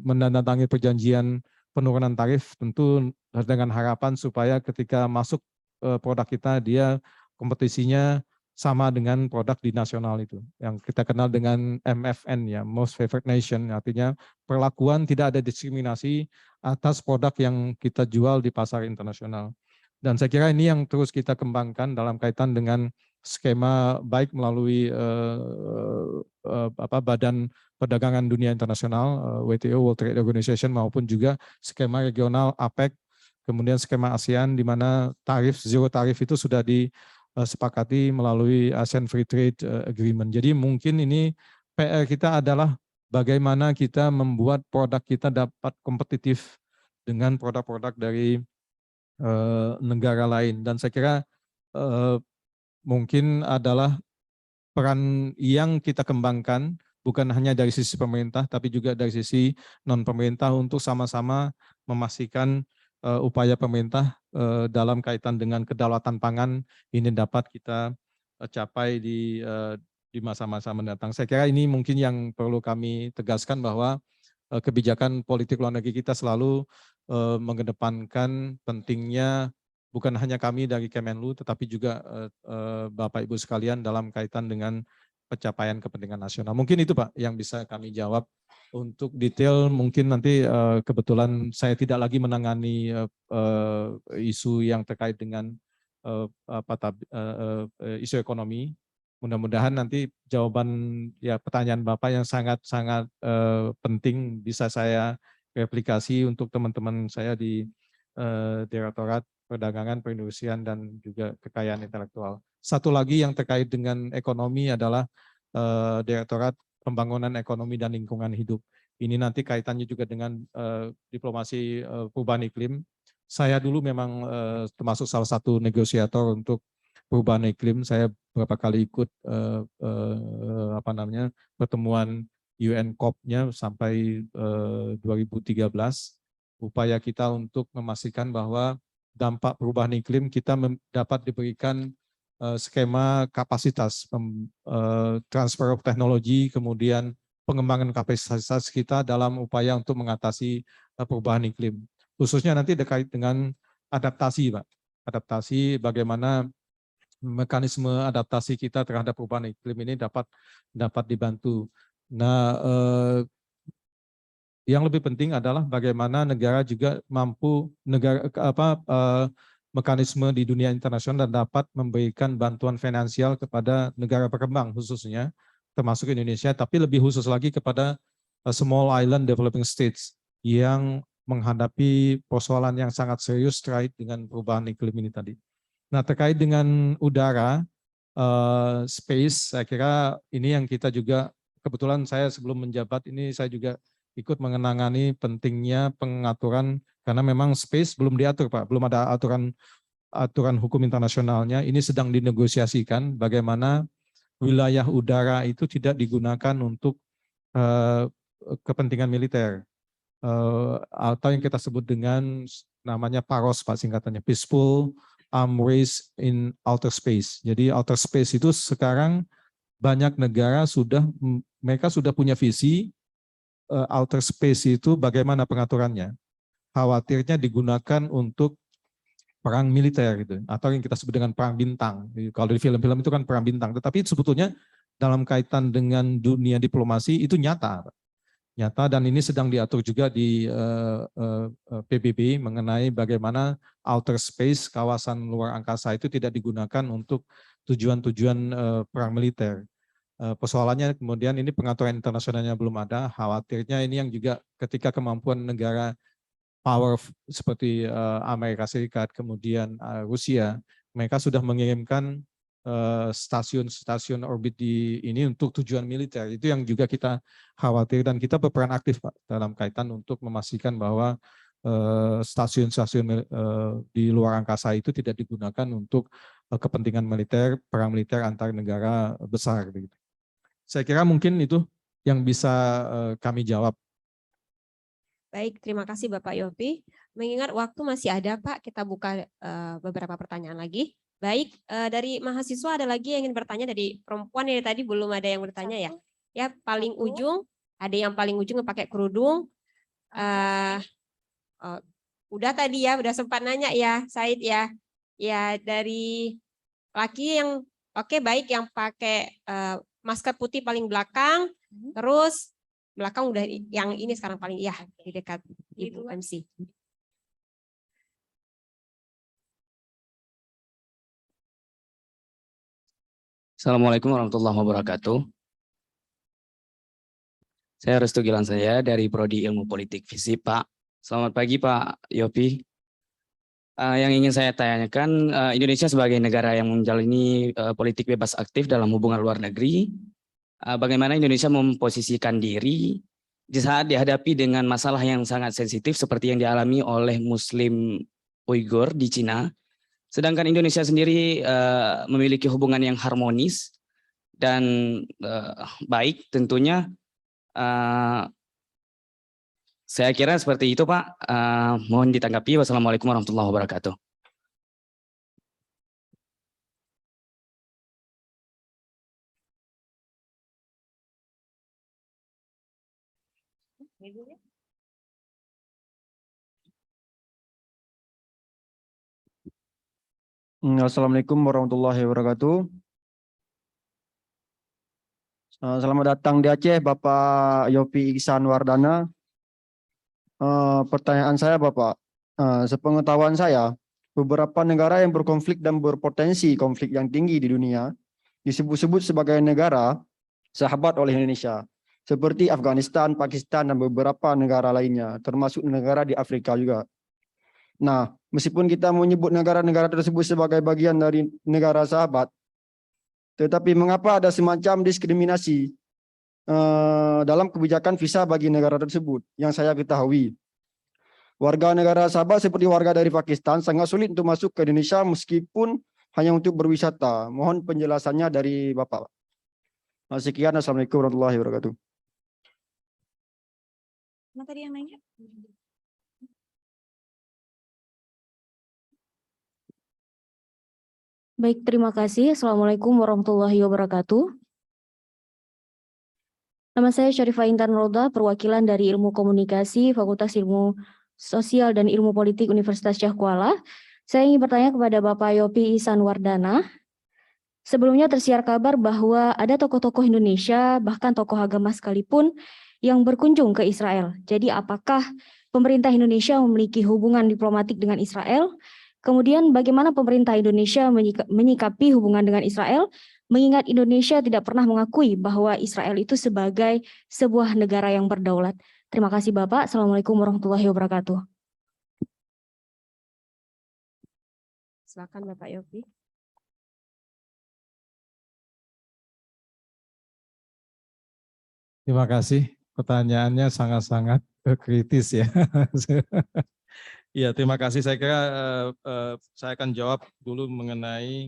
menandatangani perjanjian penurunan tarif, tentu dengan harapan supaya ketika masuk produk kita, dia kompetisinya sama dengan produk di nasional itu, yang kita kenal dengan MFN ya, Most Favored Nation, artinya perlakuan tidak ada diskriminasi atas produk yang kita jual di pasar internasional. Dan saya kira ini yang terus kita kembangkan dalam kaitan dengan skema baik melalui Badan Perdagangan Dunia Internasional, WTO, World Trade Organization, maupun juga skema regional APEC, kemudian skema ASEAN, di mana zero tarif itu sudah disepakati melalui ASEAN Free Trade Agreement. Jadi mungkin ini PR kita adalah bagaimana kita membuat produk kita dapat kompetitif dengan produk-produk dari negara lain. Dan saya kira mungkin adalah peran yang kita kembangkan bukan hanya dari sisi pemerintah, tapi juga dari sisi non-pemerintah untuk sama-sama memastikan upaya pemerintah dalam kaitan dengan kedaulatan pangan ini dapat kita capai di masa-masa mendatang. Saya kira ini mungkin yang perlu kami tegaskan, bahwa kebijakan politik luar negeri kita selalu mengedepankan pentingnya bukan hanya kami dari Kemenlu, tetapi juga Bapak Ibu sekalian dalam kaitan dengan pencapaian kepentingan nasional. Mungkin itu Pak yang bisa kami jawab. Untuk detail mungkin nanti kebetulan saya tidak lagi menangani isu yang terkait dengan isu ekonomi. Mudah-mudahan nanti jawaban ya pertanyaan Bapak yang sangat-sangat penting bisa saya replikasi untuk teman-teman saya di Direktorat Perdagangan, Perindustrian, dan juga Kekayaan Intelektual. Satu lagi yang terkait dengan ekonomi adalah Direktorat Pembangunan Ekonomi dan Lingkungan Hidup. Ini nanti kaitannya juga dengan diplomasi perubahan iklim. Saya dulu memang termasuk salah satu negosiator untuk perubahan iklim. Saya beberapa kali ikut pertemuan UN COP-nya sampai 2013. Upaya kita untuk memastikan bahwa dampak perubahan iklim kita dapat diberikan skema kapasitas, transfer of teknologi, kemudian pengembangan kapasitas kita dalam upaya untuk mengatasi perubahan iklim. Khususnya nanti terkait dengan adaptasi, Pak. Adaptasi, bagaimana mekanisme adaptasi kita terhadap perubahan iklim ini dapat dibantu. Nah, yang lebih penting adalah bagaimana negara juga mampu mekanisme di dunia internasional dan dapat memberikan bantuan finansial kepada negara berkembang khususnya, termasuk Indonesia, tapi lebih khusus lagi kepada small island developing states yang menghadapi persoalan yang sangat serius terkait dengan perubahan iklim ini tadi. Nah, terkait dengan udara, space, saya kira ini yang kita juga, kebetulan saya sebelum menjabat ini saya juga ikut mengenangani pentingnya pengaturan, karena memang space belum diatur Pak, belum ada aturan aturan hukum internasionalnya ini sedang dinegosiasikan bagaimana wilayah udara itu tidak digunakan untuk kepentingan militer atau yang kita sebut dengan namanya PAROS Pak singkatannya, Peaceful Arms Race in Outer Space. Jadi outer space itu sekarang banyak negara mereka sudah punya visi outer space itu bagaimana pengaturannya. Khawatirnya digunakan untuk perang militer gitu, atau yang kita sebut dengan perang bintang. Kalau di film-film itu kan perang bintang, tetapi sebetulnya dalam kaitan dengan dunia diplomasi itu nyata, dan ini sedang diatur juga di PBB mengenai bagaimana outer space, kawasan luar angkasa itu tidak digunakan untuk tujuan-tujuan perang militer. Persoalannya kemudian ini pengaturan internasionalnya belum ada, khawatirnya ini yang juga ketika kemampuan negara power seperti Amerika Serikat, kemudian Rusia, mereka sudah mengirimkan stasiun-stasiun orbit di ini untuk tujuan militer. Itu yang juga kita khawatir, dan kita berperan aktif Pak dalam kaitan untuk memastikan bahwa stasiun-stasiun di luar angkasa itu tidak digunakan untuk kepentingan militer, perang militer antar negara besar. Saya kira mungkin itu yang bisa kami jawab. Baik, terima kasih Bapak Yopi. Mengingat waktu masih ada Pak, kita buka beberapa pertanyaan lagi. Baik, dari mahasiswa ada lagi yang ingin bertanya, dari perempuan yang tadi belum ada yang bertanya ya. Ya, paling ujung, ada yang paling ujung yang pakai kerudung. Udah tadi ya, udah sempat nanya ya, Said ya. Ya, dari laki yang, oke baik, yang pakai masker putih paling belakang, terus belakang udah yang ini sekarang paling iya di dekat Ibu MC. Assalamualaikum warahmatullahi wabarakatuh. Saya Restu Gilang saya dari Prodi Ilmu Politik FISIP, Pak. Selamat pagi Pak Yopi. Yang ingin saya tanyakan, Indonesia sebagai negara yang menjalani politik bebas aktif dalam hubungan luar negeri, bagaimana Indonesia memposisikan diri di saat dihadapi dengan masalah yang sangat sensitif seperti yang dialami oleh Muslim Uighur di Cina, sedangkan Indonesia sendiri memiliki hubungan yang harmonis dan baik tentunya. Saya kira seperti itu Pak. Mohon ditanggapi. Wassalamualaikum warahmatullahi wabarakatuh. Assalamualaikum warahmatullahi wabarakatuh. Selamat datang di Aceh, Bapak Yopi Ihsan Wardana. Pertanyaan saya, Bapak, sepengetahuan saya, beberapa negara yang berkonflik dan berpotensi konflik yang tinggi di dunia disebut-sebut sebagai negara sahabat oleh Indonesia, seperti Afghanistan, Pakistan, dan beberapa negara lainnya, termasuk negara di Afrika juga. Nah, meskipun kita menyebut negara-negara tersebut sebagai bagian dari negara sahabat, tetapi mengapa ada semacam diskriminasi dalam kebijakan visa bagi negara tersebut? Yang saya ketahui, warga negara sahabat seperti warga dari Pakistan sangat sulit untuk masuk ke Indonesia meskipun hanya untuk berwisata. Mohon penjelasannya dari Bapak. Sekian, Assalamualaikum warahmatullahi wabarakatuh. Mana tadi yang nanya? Baik, terima kasih. Assalamualaikum warahmatullahi wabarakatuh. Nama saya Syarifah Intan Roda, perwakilan dari Ilmu Komunikasi, Fakultas Ilmu Sosial dan Ilmu Politik Universitas Syah Kuala. Saya ingin bertanya kepada Bapak Yopi Ihsan Wardana. Sebelumnya tersiar kabar bahwa ada tokoh-tokoh Indonesia, bahkan tokoh agama sekalipun, yang berkunjung ke Israel. Jadi apakah pemerintah Indonesia memiliki hubungan diplomatik dengan Israel? Kemudian bagaimana pemerintah Indonesia menyikapi hubungan dengan Israel, mengingat Indonesia tidak pernah mengakui bahwa Israel itu sebagai sebuah negara yang berdaulat. Terima kasih Bapak. Assalamualaikum warahmatullahi wabarakatuh. Silakan Bapak Yopi. Terima kasih. Pertanyaannya sangat-sangat kritis ya. Iya, terima kasih. Saya kira saya akan jawab dulu mengenai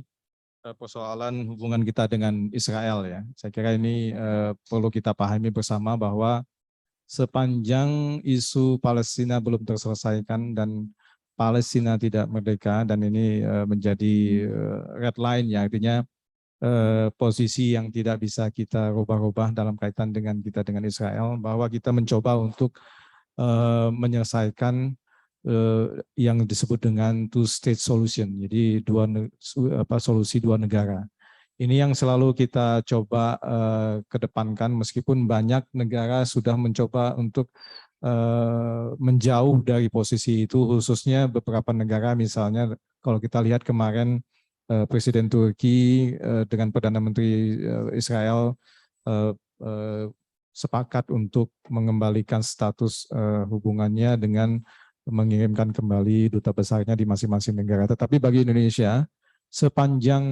persoalan hubungan kita dengan Israel ya. Saya kira ini perlu kita pahami bersama bahwa sepanjang isu Palestina belum terselesaikan dan Palestina tidak merdeka, dan ini menjadi red line ya, artinya posisi yang tidak bisa kita rubah-rubah dalam kaitan dengan kita dengan Israel, bahwa kita mencoba untuk menyelesaikan yang disebut dengan two state solution, jadi solusi dua negara. Ini yang selalu kita coba kedepankan, meskipun banyak negara sudah mencoba untuk menjauh dari posisi itu, khususnya beberapa negara, misalnya kalau kita lihat kemarin Presiden Turki dengan Perdana Menteri Israel sepakat untuk mengembalikan status hubungannya dengan mengirimkan kembali duta besarnya di masing-masing negara. Tetapi bagi Indonesia, sepanjang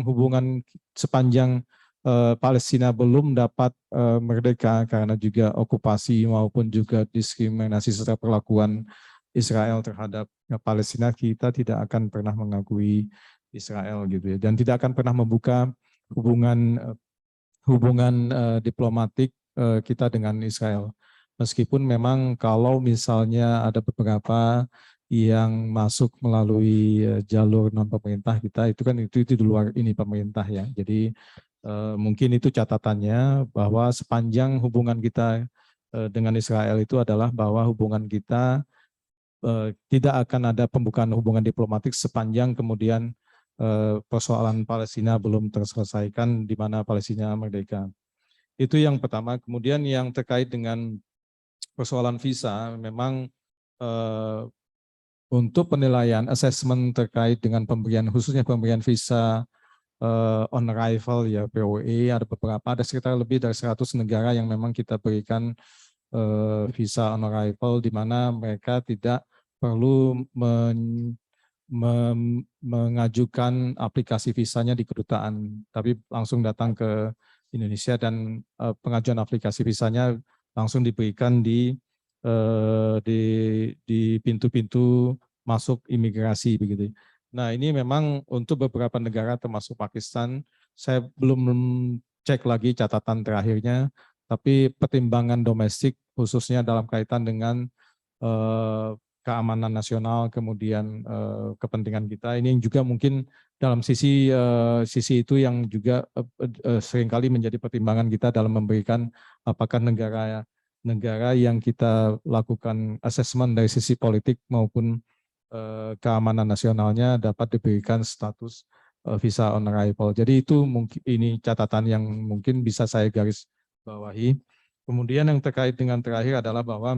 Palestina belum dapat merdeka karena juga okupasi maupun juga diskriminasi serta perlakuan Israel terhadap Palestina, kita tidak akan pernah mengakui Israel gitu ya, dan tidak akan pernah membuka hubungan diplomatik kita dengan Israel. Meskipun memang kalau misalnya ada beberapa yang masuk melalui jalur non pemerintah kita, itu kan itu di luar ini pemerintah ya. Jadi mungkin itu catatannya, bahwa sepanjang hubungan kita dengan Israel itu adalah bahwa hubungan kita tidak akan ada pembukaan hubungan diplomatik sepanjang kemudian persoalan Palestina belum terselesaikan, di mana Palestina merdeka. Itu yang pertama. Kemudian yang terkait dengan persoalan visa, memang untuk penilaian assessment terkait dengan pemberian, khususnya pemberian visa on arrival ya, POE, ada sekitar lebih dari 100 negara yang memang kita berikan visa on arrival, di mana mereka tidak perlu mengajukan aplikasi visanya di kedutaan, tapi langsung datang ke Indonesia, dan pengajuan aplikasi visanya langsung diberikan di pintu-pintu masuk imigrasi begitu. Nah, ini memang untuk beberapa negara termasuk Pakistan, saya belum cek lagi catatan terakhirnya, tapi pertimbangan domestik khususnya dalam kaitan dengan keamanan nasional, kemudian kepentingan kita, ini juga mungkin dalam sisi itu yang juga seringkali menjadi pertimbangan kita dalam memberikan apakah negara yang kita lakukan asesmen dari sisi politik maupun keamanan nasionalnya dapat diberikan status visa on arrival. Jadi itu mungkin ini catatan yang mungkin bisa saya garis bawahi. Kemudian yang terkait dengan terakhir adalah bahwa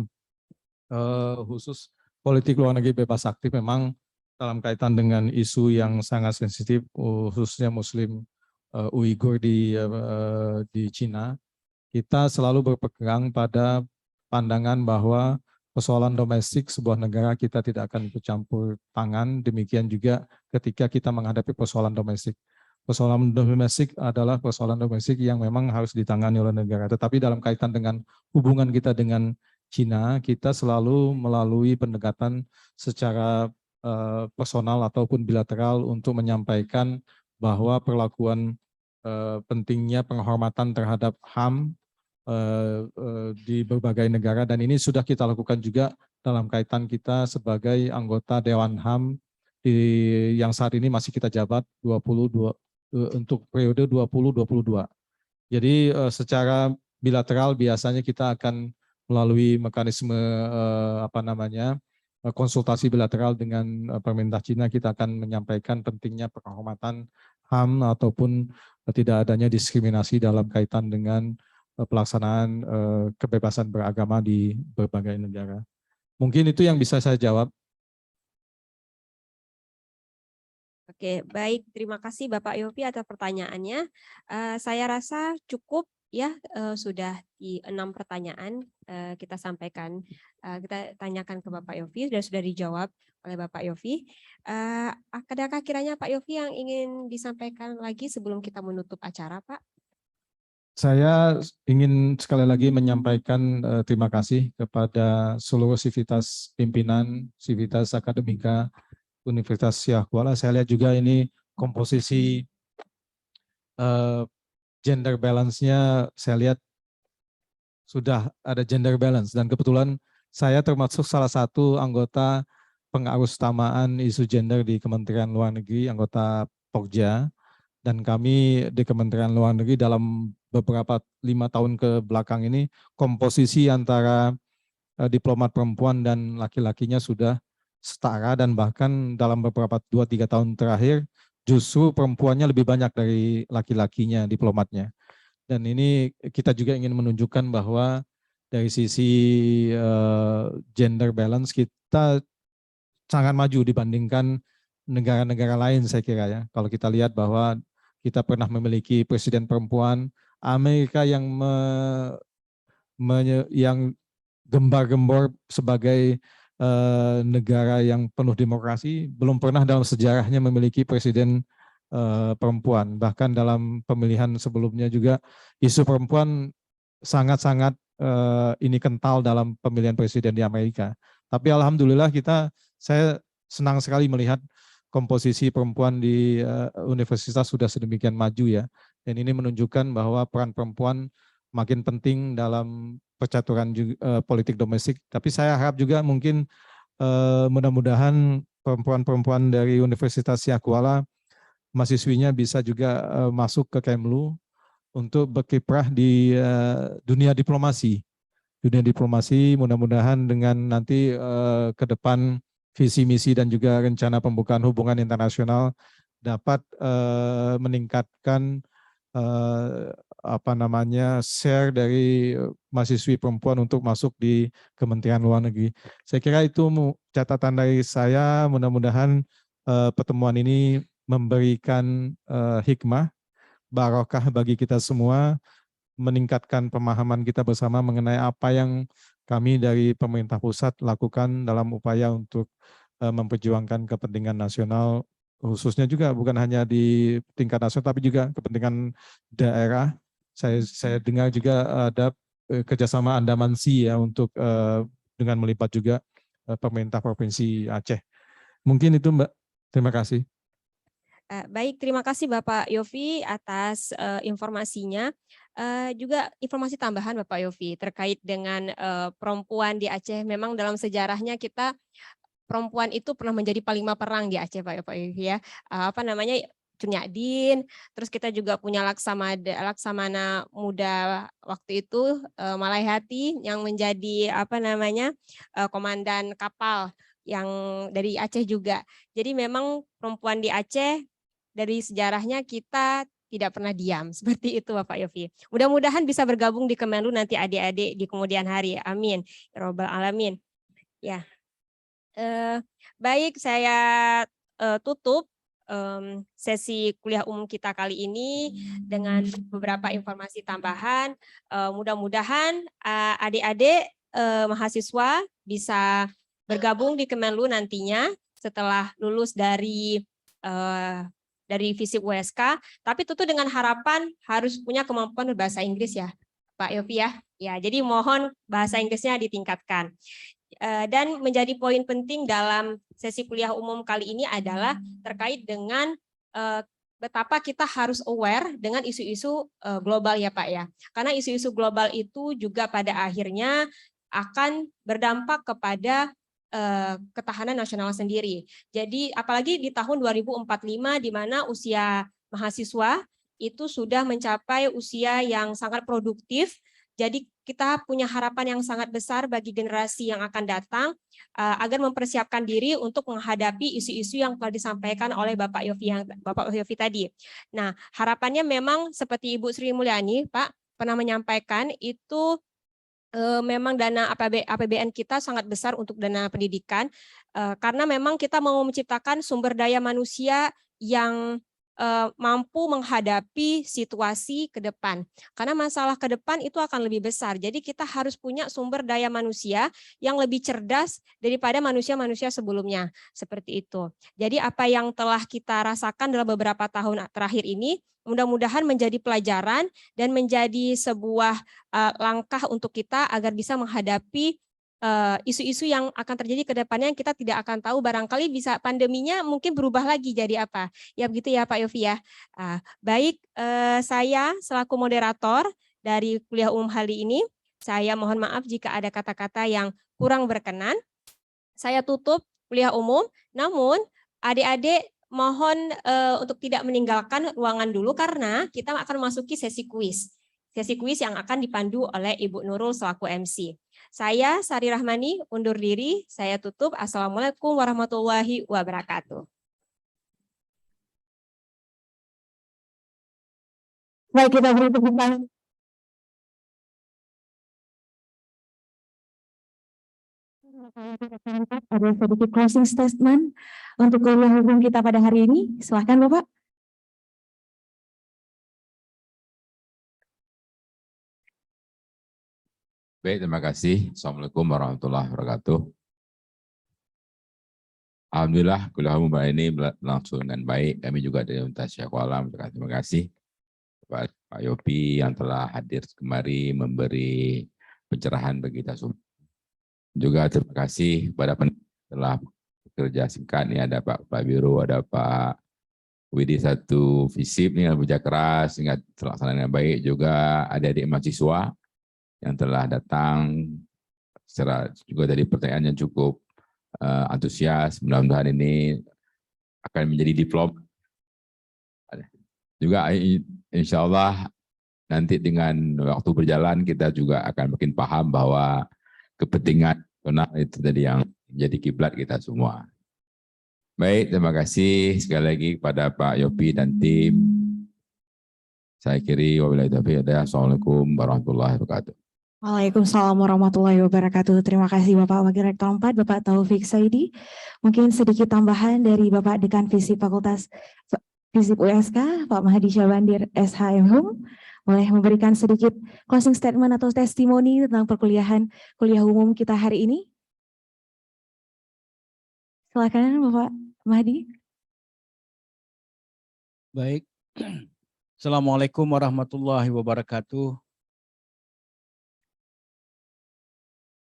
khusus politik luar negeri bebas aktif memang dalam kaitan dengan isu yang sangat sensitif, khususnya Muslim Uighur di Cina, kita selalu berpegang pada pandangan bahwa persoalan domestik sebuah negara kita tidak akan bercampur tangan. Demikian juga ketika kita menghadapi persoalan domestik. Persoalan domestik adalah persoalan domestik yang memang harus ditangani oleh negara. Tetapi dalam kaitan dengan hubungan kita dengan Cina, kita selalu melalui pendekatan secara personal ataupun bilateral untuk menyampaikan bahwa perlakuan pentingnya penghormatan terhadap HAM di berbagai negara, dan ini sudah kita lakukan juga dalam kaitan kita sebagai anggota Dewan HAM yang saat ini masih kita jabat 22 untuk periode 2022. Jadi secara bilateral biasanya kita akan melalui mekanisme konsultasi bilateral dengan pemerintah Cina, kita akan menyampaikan pentingnya penghormatan HAM ataupun tidak adanya diskriminasi dalam kaitan dengan pelaksanaan kebebasan beragama di berbagai negara. Mungkin itu yang bisa saya jawab. Oke, baik. Terima kasih Bapak Yofi atas pertanyaannya. Saya rasa cukup ya, sudah di 6 pertanyaan kita sampaikan, kita tanyakan ke Bapak Yofi dan sudah dijawab oleh Bapak Yofi. Adakah kiranya Pak Yofi yang ingin disampaikan lagi sebelum kita menutup acara, Pak? Saya ingin sekali lagi menyampaikan terima kasih kepada seluruh sivitas pimpinan, sivitas akademika Universitas Syah Kuala. Saya lihat juga ini komposisi gender balance-nya, saya lihat sudah ada gender balance, dan kebetulan saya termasuk salah satu anggota pengarus utamaan isu gender di Kementerian Luar Negeri, anggota Pokja. Dan kami di Kementerian Luar Negeri dalam beberapa 5 tahun ke belakang ini komposisi antara diplomat perempuan dan laki-lakinya sudah setara, dan bahkan dalam beberapa 2-3 tahun terakhir justru perempuannya lebih banyak dari laki-lakinya diplomatnya. Dan ini kita juga ingin menunjukkan bahwa dari sisi gender balance kita sangat maju dibandingkan negara-negara lain, saya kira ya. Kalau kita lihat bahwa kita pernah memiliki presiden perempuan, Amerika yang yang gembar-gembor sebagai negara yang penuh demokrasi, belum pernah dalam sejarahnya memiliki presiden perempuan. Bahkan dalam pemilihan sebelumnya juga isu perempuan sangat-sangat ini kental dalam pemilihan presiden di Amerika. Tapi alhamdulillah saya senang sekali melihat komposisi perempuan di universitas sudah sedemikian maju ya. Dan ini menunjukkan bahwa peran perempuan makin penting dalam percaturan politik domestik. Tapi saya harap juga mungkin mudah-mudahan perempuan-perempuan dari Universitas Syah Kuala, mahasiswinya bisa juga masuk ke Kemlu untuk berkiprah di dunia diplomasi. Dunia diplomasi mudah-mudahan dengan nanti ke depan visi misi dan juga rencana pembukaan hubungan internasional dapat meningkatkan share dari mahasiswi perempuan untuk masuk di Kementerian Luar Negeri. Saya kira itu catatan dari saya. Mudah-mudahan pertemuan ini memberikan hikmah, barokah bagi kita semua, meningkatkan pemahaman kita bersama mengenai apa yang kami dari pemerintah pusat lakukan dalam upaya untuk memperjuangkan kepentingan nasional, khususnya juga bukan hanya di tingkat nasional tapi juga kepentingan daerah. Saya dengar juga ada kerjasama Andaman Sea ya untuk dengan melibat juga pemerintah Provinsi Aceh. Mungkin itu Mbak. Terima kasih. Baik, terima kasih Bapak Yofi atas informasinya. Juga informasi tambahan Bapak Yofi terkait dengan perempuan di Aceh. Memang dalam sejarahnya kita perempuan itu pernah menjadi panglima perang di Aceh Pak Yofi ya. Cunyadin, terus kita juga punya Laksamana Muda waktu itu, Malaihati yang menjadi komandan kapal yang dari Aceh juga. Jadi memang perempuan di Aceh dari sejarahnya kita tidak pernah diam, seperti itu Bapak Yofi. Mudah-mudahan bisa bergabung di Kemenlu nanti adik-adik di kemudian hari. Amin. Ya Rabbal Alamin. Ya. Baik, saya tutup sesi kuliah umum kita kali ini dengan beberapa informasi tambahan. Mudah-mudahan adik-adik mahasiswa bisa bergabung di Kemenlu nantinya setelah lulus dari Visip USK, tapi tentu dengan harapan harus punya kemampuan berbahasa Inggris ya, Pak Yofi ya. Ya, jadi mohon bahasa Inggrisnya ditingkatkan. Dan menjadi poin penting dalam sesi kuliah umum kali ini adalah terkait dengan betapa kita harus aware dengan isu-isu global ya Pak ya. Karena isu-isu global itu juga pada akhirnya akan berdampak kepada ketahanan nasional sendiri. Jadi apalagi di tahun 2045 di mana usia mahasiswa itu sudah mencapai usia yang sangat produktif. Jadi kita punya harapan yang sangat besar bagi generasi yang akan datang agar mempersiapkan diri untuk menghadapi isu-isu yang telah disampaikan oleh Bapak Yofi tadi. Nah, harapannya memang seperti Ibu Sri Mulyani, Pak, pernah menyampaikan itu memang dana APBN kita sangat besar untuk dana pendidikan karena memang kita mau menciptakan sumber daya manusia yang mampu menghadapi situasi ke depan. Karena masalah ke depan itu akan lebih besar. Jadi kita harus punya sumber daya manusia yang lebih cerdas daripada manusia-manusia sebelumnya. Seperti itu. Jadi apa yang telah kita rasakan dalam beberapa tahun terakhir ini, mudah-mudahan menjadi pelajaran dan menjadi sebuah langkah untuk kita agar bisa menghadapi isu-isu yang akan terjadi ke depannya yang kita tidak akan tahu, barangkali bisa pandeminya mungkin berubah lagi jadi apa. Ya begitu ya Pak Yofi ya. Baik, saya selaku moderator dari kuliah umum kali ini, saya mohon maaf jika ada kata-kata yang kurang berkenan. Saya tutup kuliah umum, namun adik-adik mohon untuk tidak meninggalkan ruangan dulu karena kita akan memasuki sesi kuis. Sesi kuis yang akan dipandu oleh Ibu Nurul selaku MC. Saya Sari Rahmani undur diri, saya tutup. Assalamualaikum warahmatullahi wabarakatuh. Baik, kita beri tepuk tangan. Ada sedikit closing statement untuk kuliah hukum kita pada hari ini. Silakan Bapak. Baik, terima kasih. Assalamualaikum warahmatullahi wabarakatuh. Alhamdulillah, kuliah umum ini berlangsung dengan baik. Kami juga dari Universitas Syekhul Alam. Terima kasih kepada Pak Yopi yang telah hadir kemari memberi pencerahan bagi kita semua. Juga terima kasih kepada peneliti telah bekerja singkat. Ini ada Pak Biro, ada Pak Widi satu Visip yang bekerja keras sehingga terlaksana dengan baik. Juga adik-adik mahasiswa yang telah datang secara juga dari pertanyaan yang cukup antusias. Mudah-mudahan ini akan menjadi diploma. Juga insya Allah nanti dengan waktu berjalan kita juga akan makin paham bahwa kepentingan nasional itu tadi yang menjadi kiblat kita semua. Baik, terima kasih sekali lagi kepada Pak Yopi dan tim. Saya akhiri wabillahi taufiq. Assalamualaikum warahmatullahi wabarakatuh. Waalaikumsalam warahmatullahi wabarakatuh. Terima kasih Bapak Wakil Rektor 4, Bapak Taufik Saidi. Mungkin sedikit tambahan dari Bapak Dekan Fisip Fakultas Fisip USK, Pak Mahdi Syabandir SHM Hum, boleh memberikan sedikit closing statement atau testimoni tentang perkuliahan kuliah umum kita hari ini. Silakan Bapak Mahdi. Baik. Assalamualaikum warahmatullahi wabarakatuh.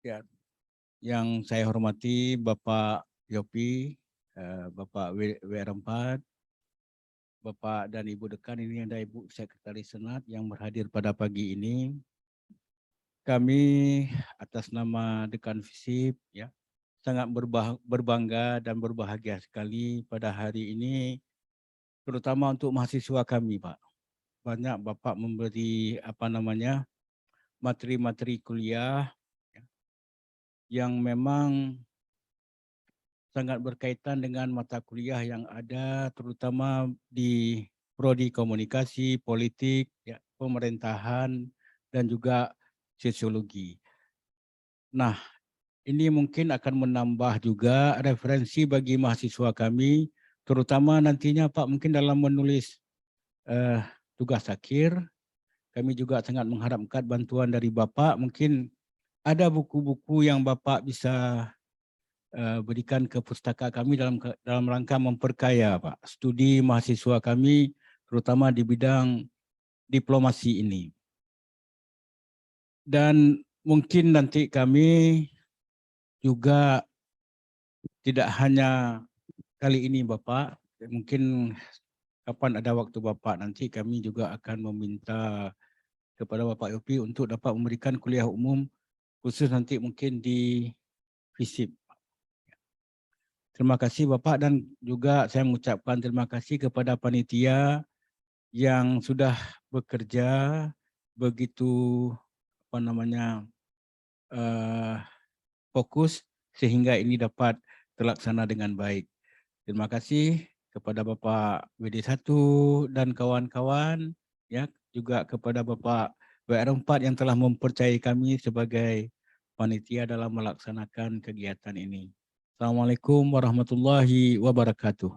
Ya, yang saya hormati Bapak Yopi, Bapak WR4, Bapak dan Ibu Dekan, ini ada Ibu Sekretaris Senat yang berhadir pada pagi ini. Kami atas nama Dekan Fisip ya sangat berbangga dan berbahagia sekali pada hari ini, terutama untuk mahasiswa kami, Pak. Banyak Bapak memberi materi-materi kuliah yang memang sangat berkaitan dengan mata kuliah yang ada, terutama di prodi komunikasi, politik, ya, pemerintahan, dan juga sosiologi. Nah, ini mungkin akan menambah juga referensi bagi mahasiswa kami, terutama nantinya Pak mungkin dalam menulis tugas akhir, kami juga sangat mengharapkan bantuan dari Bapak, mungkin ada buku-buku yang Bapak bisa berikan ke pustaka kami dalam rangka memperkaya Pak studi mahasiswa kami, terutama di bidang diplomasi ini. Dan mungkin nanti kami juga tidak hanya kali ini Bapak, mungkin kapan ada waktu Bapak nanti kami juga akan meminta kepada Bapak Yopi untuk dapat memberikan kuliah umum khusus nanti mungkin di Fisip. Terima kasih Bapak, dan juga saya mengucapkan terima kasih kepada panitia yang sudah bekerja begitu fokus sehingga ini dapat terlaksana dengan baik. Terima kasih kepada Bapak WD1 dan kawan-kawan, ya, juga kepada Bapak WR4 yang telah mempercayai kami sebagai panitia dalam melaksanakan kegiatan ini. Assalamualaikum warahmatullahi wabarakatuh.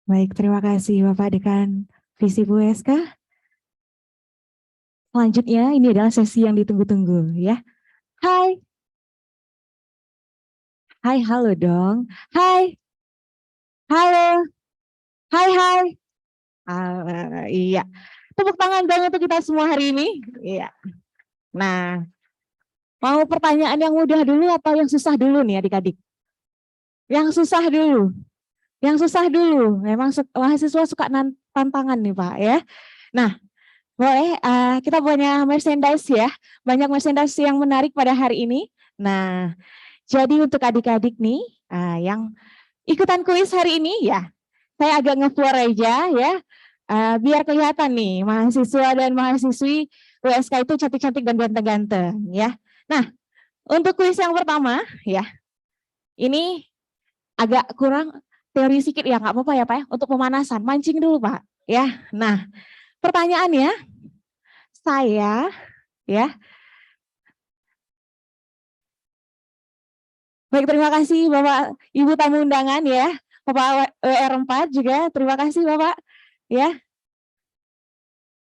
Baik, terima kasih Bapak Dekan Visip USK. Selanjutnya ini adalah sesi yang ditunggu-tunggu ya. Hai. Hai, halo dong. Hai. Halo. Hai, hai. Iya. Tepuk tangan dong untuk kita semua hari ini. Iya. Nah, mau pertanyaan yang mudah dulu atau yang susah dulu nih adik-adik? Yang susah dulu. Yang susah dulu. Memang mahasiswa suka tantangan nih Pak ya. Nah, boleh kita punya merchandise ya. Banyak merchandise yang menarik pada hari ini. Nah, jadi untuk adik-adik nih yang ikutan kuis hari ini ya, saya agak nge-floor aja ya. Biar kelihatan nih mahasiswa dan mahasiswi USK itu cantik-cantik dan ganteng-ganteng ya. Nah, untuk kuis yang pertama ya, ini agak kurang teori sedikit ya, nggak apa-apa ya Pak ya, untuk pemanasan, mancing dulu Pak ya. Nah, pertanyaannya saya ya. Baik, terima kasih Bapak Ibu tamu undangan ya. Bapak WR4 juga, terima kasih Bapak ya.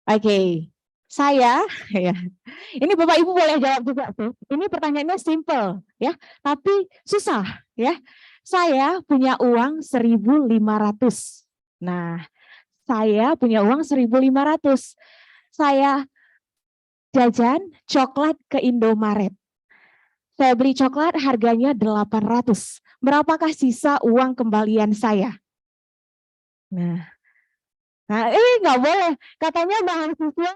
Oke. Saya ya. Ini Bapak Ibu boleh jawab juga tuh. Ini pertanyaannya simple ya, tapi susah ya. Saya punya uang 1.500. Nah, saya punya uang 1.500. Saya jajan coklat ke Indomaret. Saya beli coklat harganya 800. Berapakah sisa uang kembalian saya? Nah, nggak boleh. Katanya mahasiswa.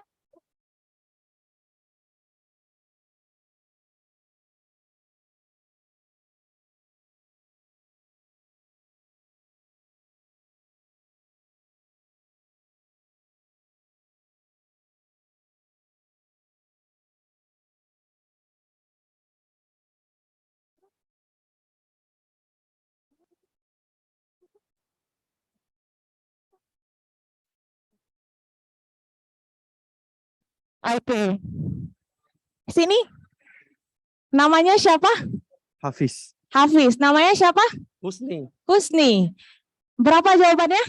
Oke. Sini. Namanya siapa? Hafiz. Hafiz. Namanya siapa? Husni. Husni. Berapa jawabannya?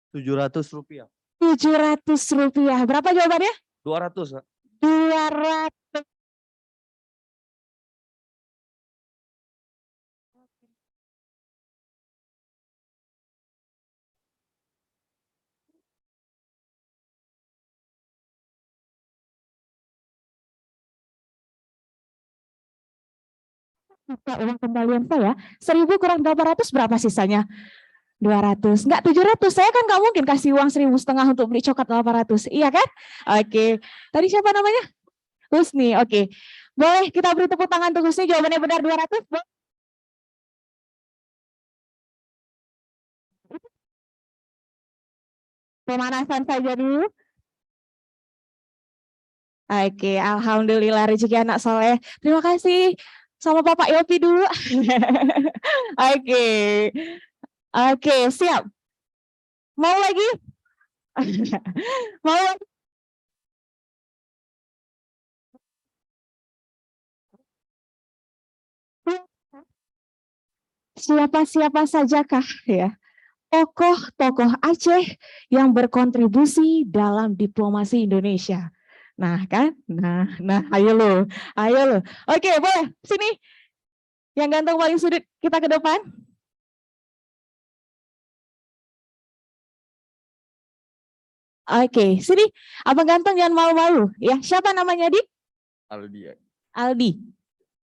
Rp700. Rp700. Berapa jawabannya? 200. 200. Uang kembalian saya 1.000 kurang 800 berapa sisanya? 200. Enggak 700. Saya kan nggak mungkin kasih uang 1.500 untuk beli coklat 800. Iya kan? Oke. Tadi siapa namanya? Husni. Oke. Boleh kita beri tepuk tangan untuk Husni, jawabannya benar 200. Pemanasan saja dulu. Oke, alhamdulillah rezeki anak soleh. Terima kasih sama Bapak Yopi dulu. Oke. Oke, siap. Mau lagi? Mau lagi? Siapa-siapa sajakah ya tokoh-tokoh Aceh yang berkontribusi dalam diplomasi Indonesia? Nah kan, ayo lo. Oke, boleh sini. Yang ganteng paling sudut kita ke depan. Oke, sini. Abang ganteng jangan malu-malu. Ya, siapa namanya Dik? Aldi. Aldi.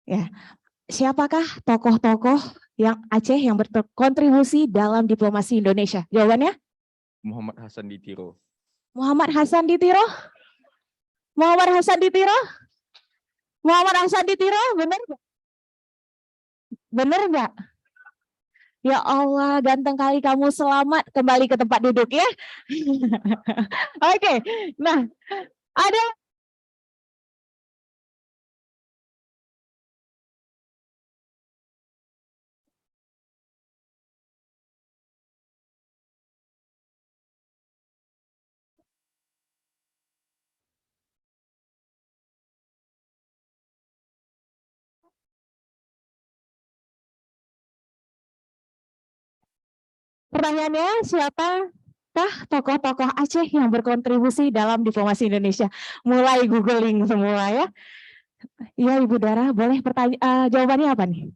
Ya, siapakah tokoh-tokoh yang Aceh yang berkontribusi dalam diplomasi Indonesia? Jawabannya? Muhammad Hasan Ditiro. Muhammad Hasan Ditiro. Muhammad Hasan Ditiro. Muhammad Hasan Ditiro, benar nggak? Benar nggak? Ya Allah, ganteng kali kamu, selamat kembali ke tempat duduk ya. Oke, nah ada Pertanyaannya, siapakah tokoh-tokoh Aceh yang berkontribusi dalam diplomasi Indonesia? Mulai googling semua ya. Iya Ibu Dara, boleh jawabannya apa nih?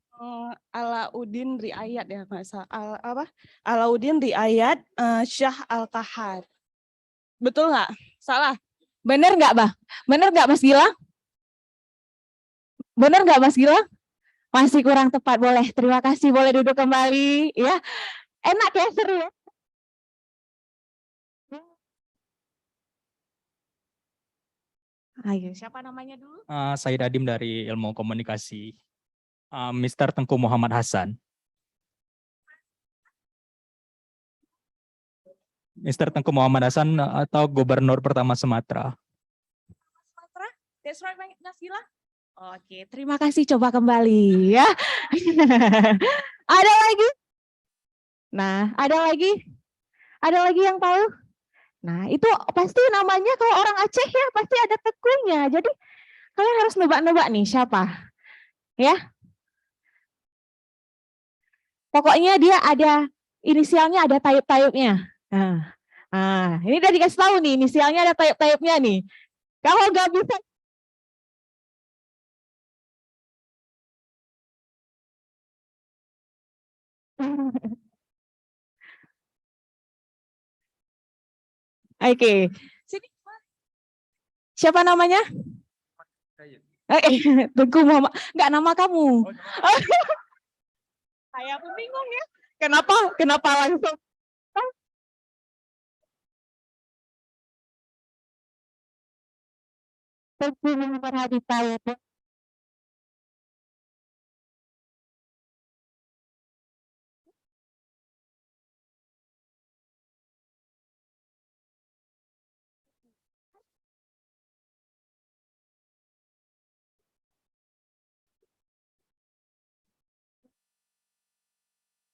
Alauddin Riayat ya nggak salah. Alauddin Riayat Shah Al-Kahar. Betul nggak? Salah. Bener nggak, Bah? Bener nggak, Mas Gilang? Bener nggak, Mas Gilang? Masih kurang tepat, boleh. Terima kasih, boleh duduk kembali. Ya, enak ya, seru ya. Ayo, siapa namanya dulu? Said Adim dari Ilmu Komunikasi. Mr. Tengku Muhammad Hasan. Mr. Tengku Muhammad Hasan atau Gubernur pertama Sumatera. Sumatera? That's right, Mas Gilang? Oke, terima kasih. Coba kembali ya. Ada lagi? Nah, ada lagi? Ada lagi yang tahu? Nah, itu pasti namanya kalau orang Aceh ya pasti ada tekunya. Jadi kalian harus nebak-nebak nih siapa? Ya. Pokoknya dia ada inisialnya, ada tayub-tayubnya. Nah, ini udah dikasih tahu nih, inisialnya ada tayub-tayubnya nih. Kalau nggak bisa Oke. Siapa namanya? Tengku Muhammad. Enggak, nama kamu. Saya pun bingung ya. Kenapa langsung? Tengku Muhammad Hadi Tayyib.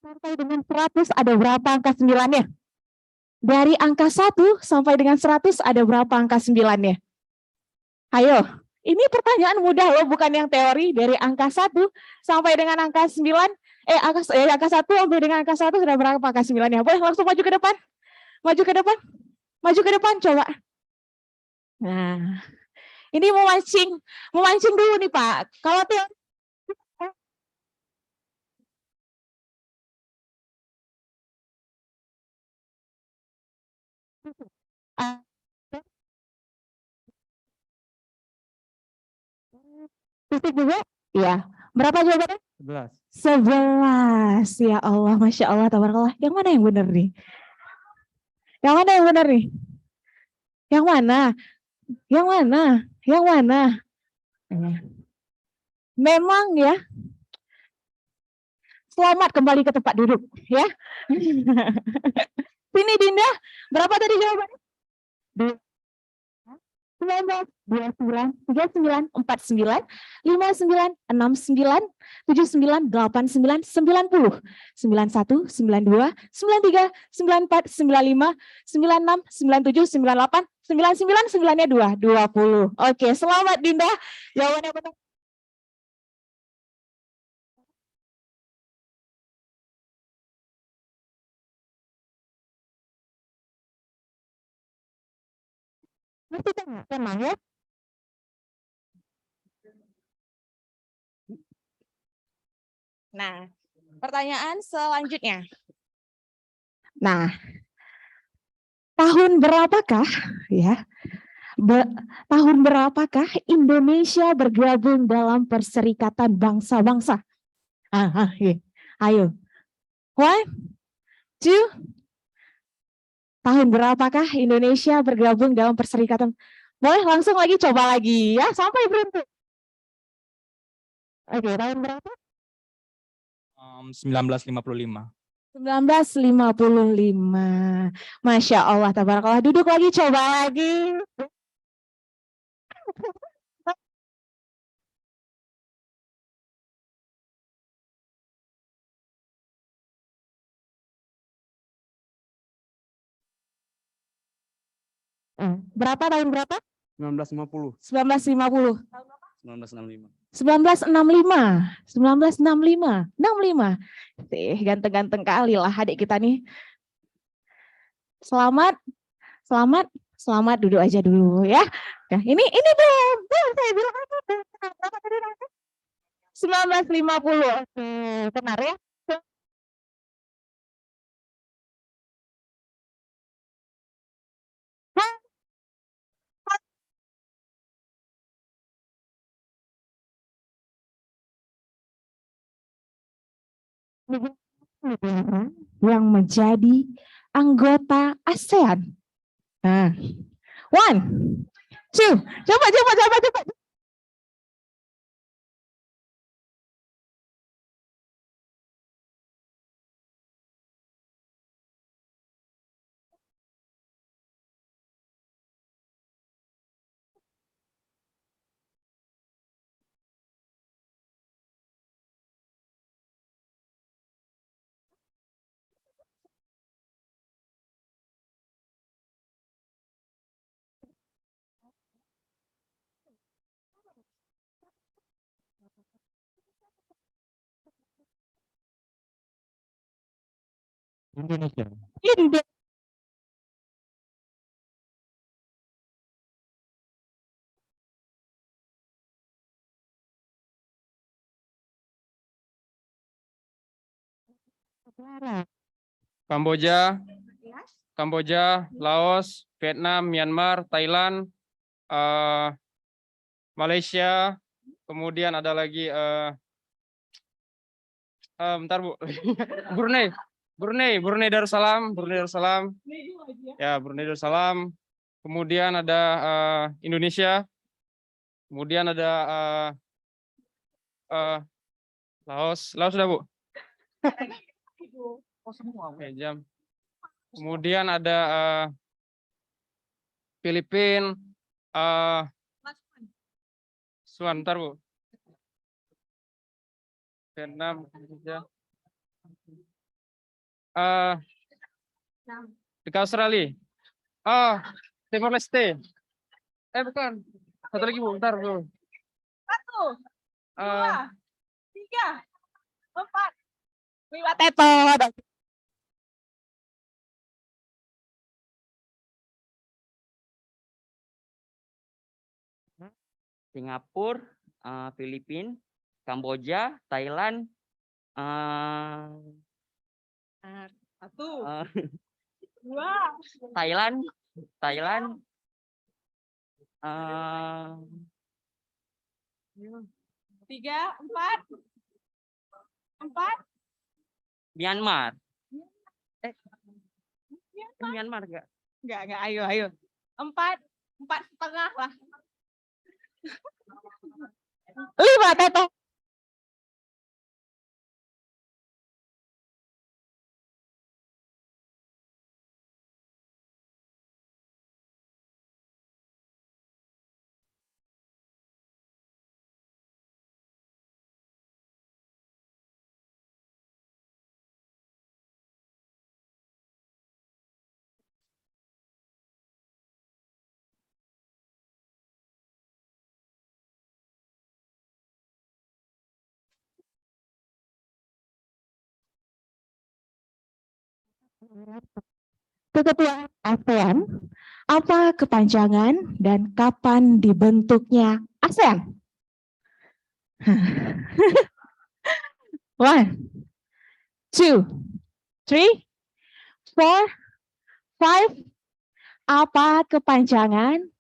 Sampai dengan 100 ada berapa angka 9-nya? Dari angka 1 sampai dengan 100 ada berapa angka 9-nya? Ayo, ini pertanyaan mudah loh, bukan yang teori. Dari angka 1 sampai dengan angka 9, angka 1 sampai dengan angka 1 sudah berapa angka 9-nya? Boleh langsung maju ke depan? Maju ke depan? Maju ke depan, coba. Nah, ini memancing dulu nih Pak. Kalau teori titik juga? Iya. Berapa jawabannya? 11. 11. Ya Allah, Masya Allah, tabarakallah. Yang mana yang benar nih? Yang mana yang benar nih? Yang mana? Yang mana? Yang mana? Memang ya. Selamat kembali ke tempat duduk, ya. Sini Dinda, berapa tadi jawabannya? 19, 29, 39, 49, 59, 69, 79, 89, 90, 91, 92, 93, 94, 95, 96, 97, 98, 99, 9-nya 2, 20. Oke, selamat Dinda. Jawabannya benar. Ngerti tenang ya. Nah, pertanyaan selanjutnya. Nah, tahun berapakah ya? Tahun berapakah Indonesia bergabung dalam Perserikatan Bangsa-Bangsa? Ayo. 1, 2. Tahun berapakah Indonesia bergabung dalam Perserikatan? Boleh langsung lagi, coba lagi ya, sampai berhenti. Oke, tahun berapa? 1955. 1955. Masya Allah, tabarakallah. Duduk lagi, coba lagi. Berapa tahun berapa? 1950. 1950. 1965. 1965. 1965. 65. Ganteng-ganteng kali lah adik kita nih. Selamat, selamat, selamat duduk aja dulu ya. Nah, ini Ben, saya bilang apa? 1950. Oke, benar ya. Negara yang menjadi anggota ASEAN. Nah, one, two, coba. Indonesia. Kamboja, Laos, Vietnam, Myanmar, Thailand, Malaysia, kemudian ada lagi bentar Bu, Brunei Darussalam, ya Brunei Darussalam, kemudian ada Indonesia, kemudian ada Laos sudah Bu. Oke, jam. Kemudian ada Filipina, sebentar Bu. Vietnam, Indonesia. Di Australia. Timor Leste. Bukan. Satu lagi Bu, bentar Bu. 1, 2, 3, 4, 5 Teto. Singapura, Filipina, Kamboja, Thailand, 1, 2, Thailand, 3, 4, Myanmar. Myanmar enggak? Enggak, ayo. 4 setengah lah. 5 Teto. Keketuaan ASEAN, apa kepanjangan dan kapan dibentuknya ASEAN? 1, 2, 3, 4, 5. Apa kepanjangan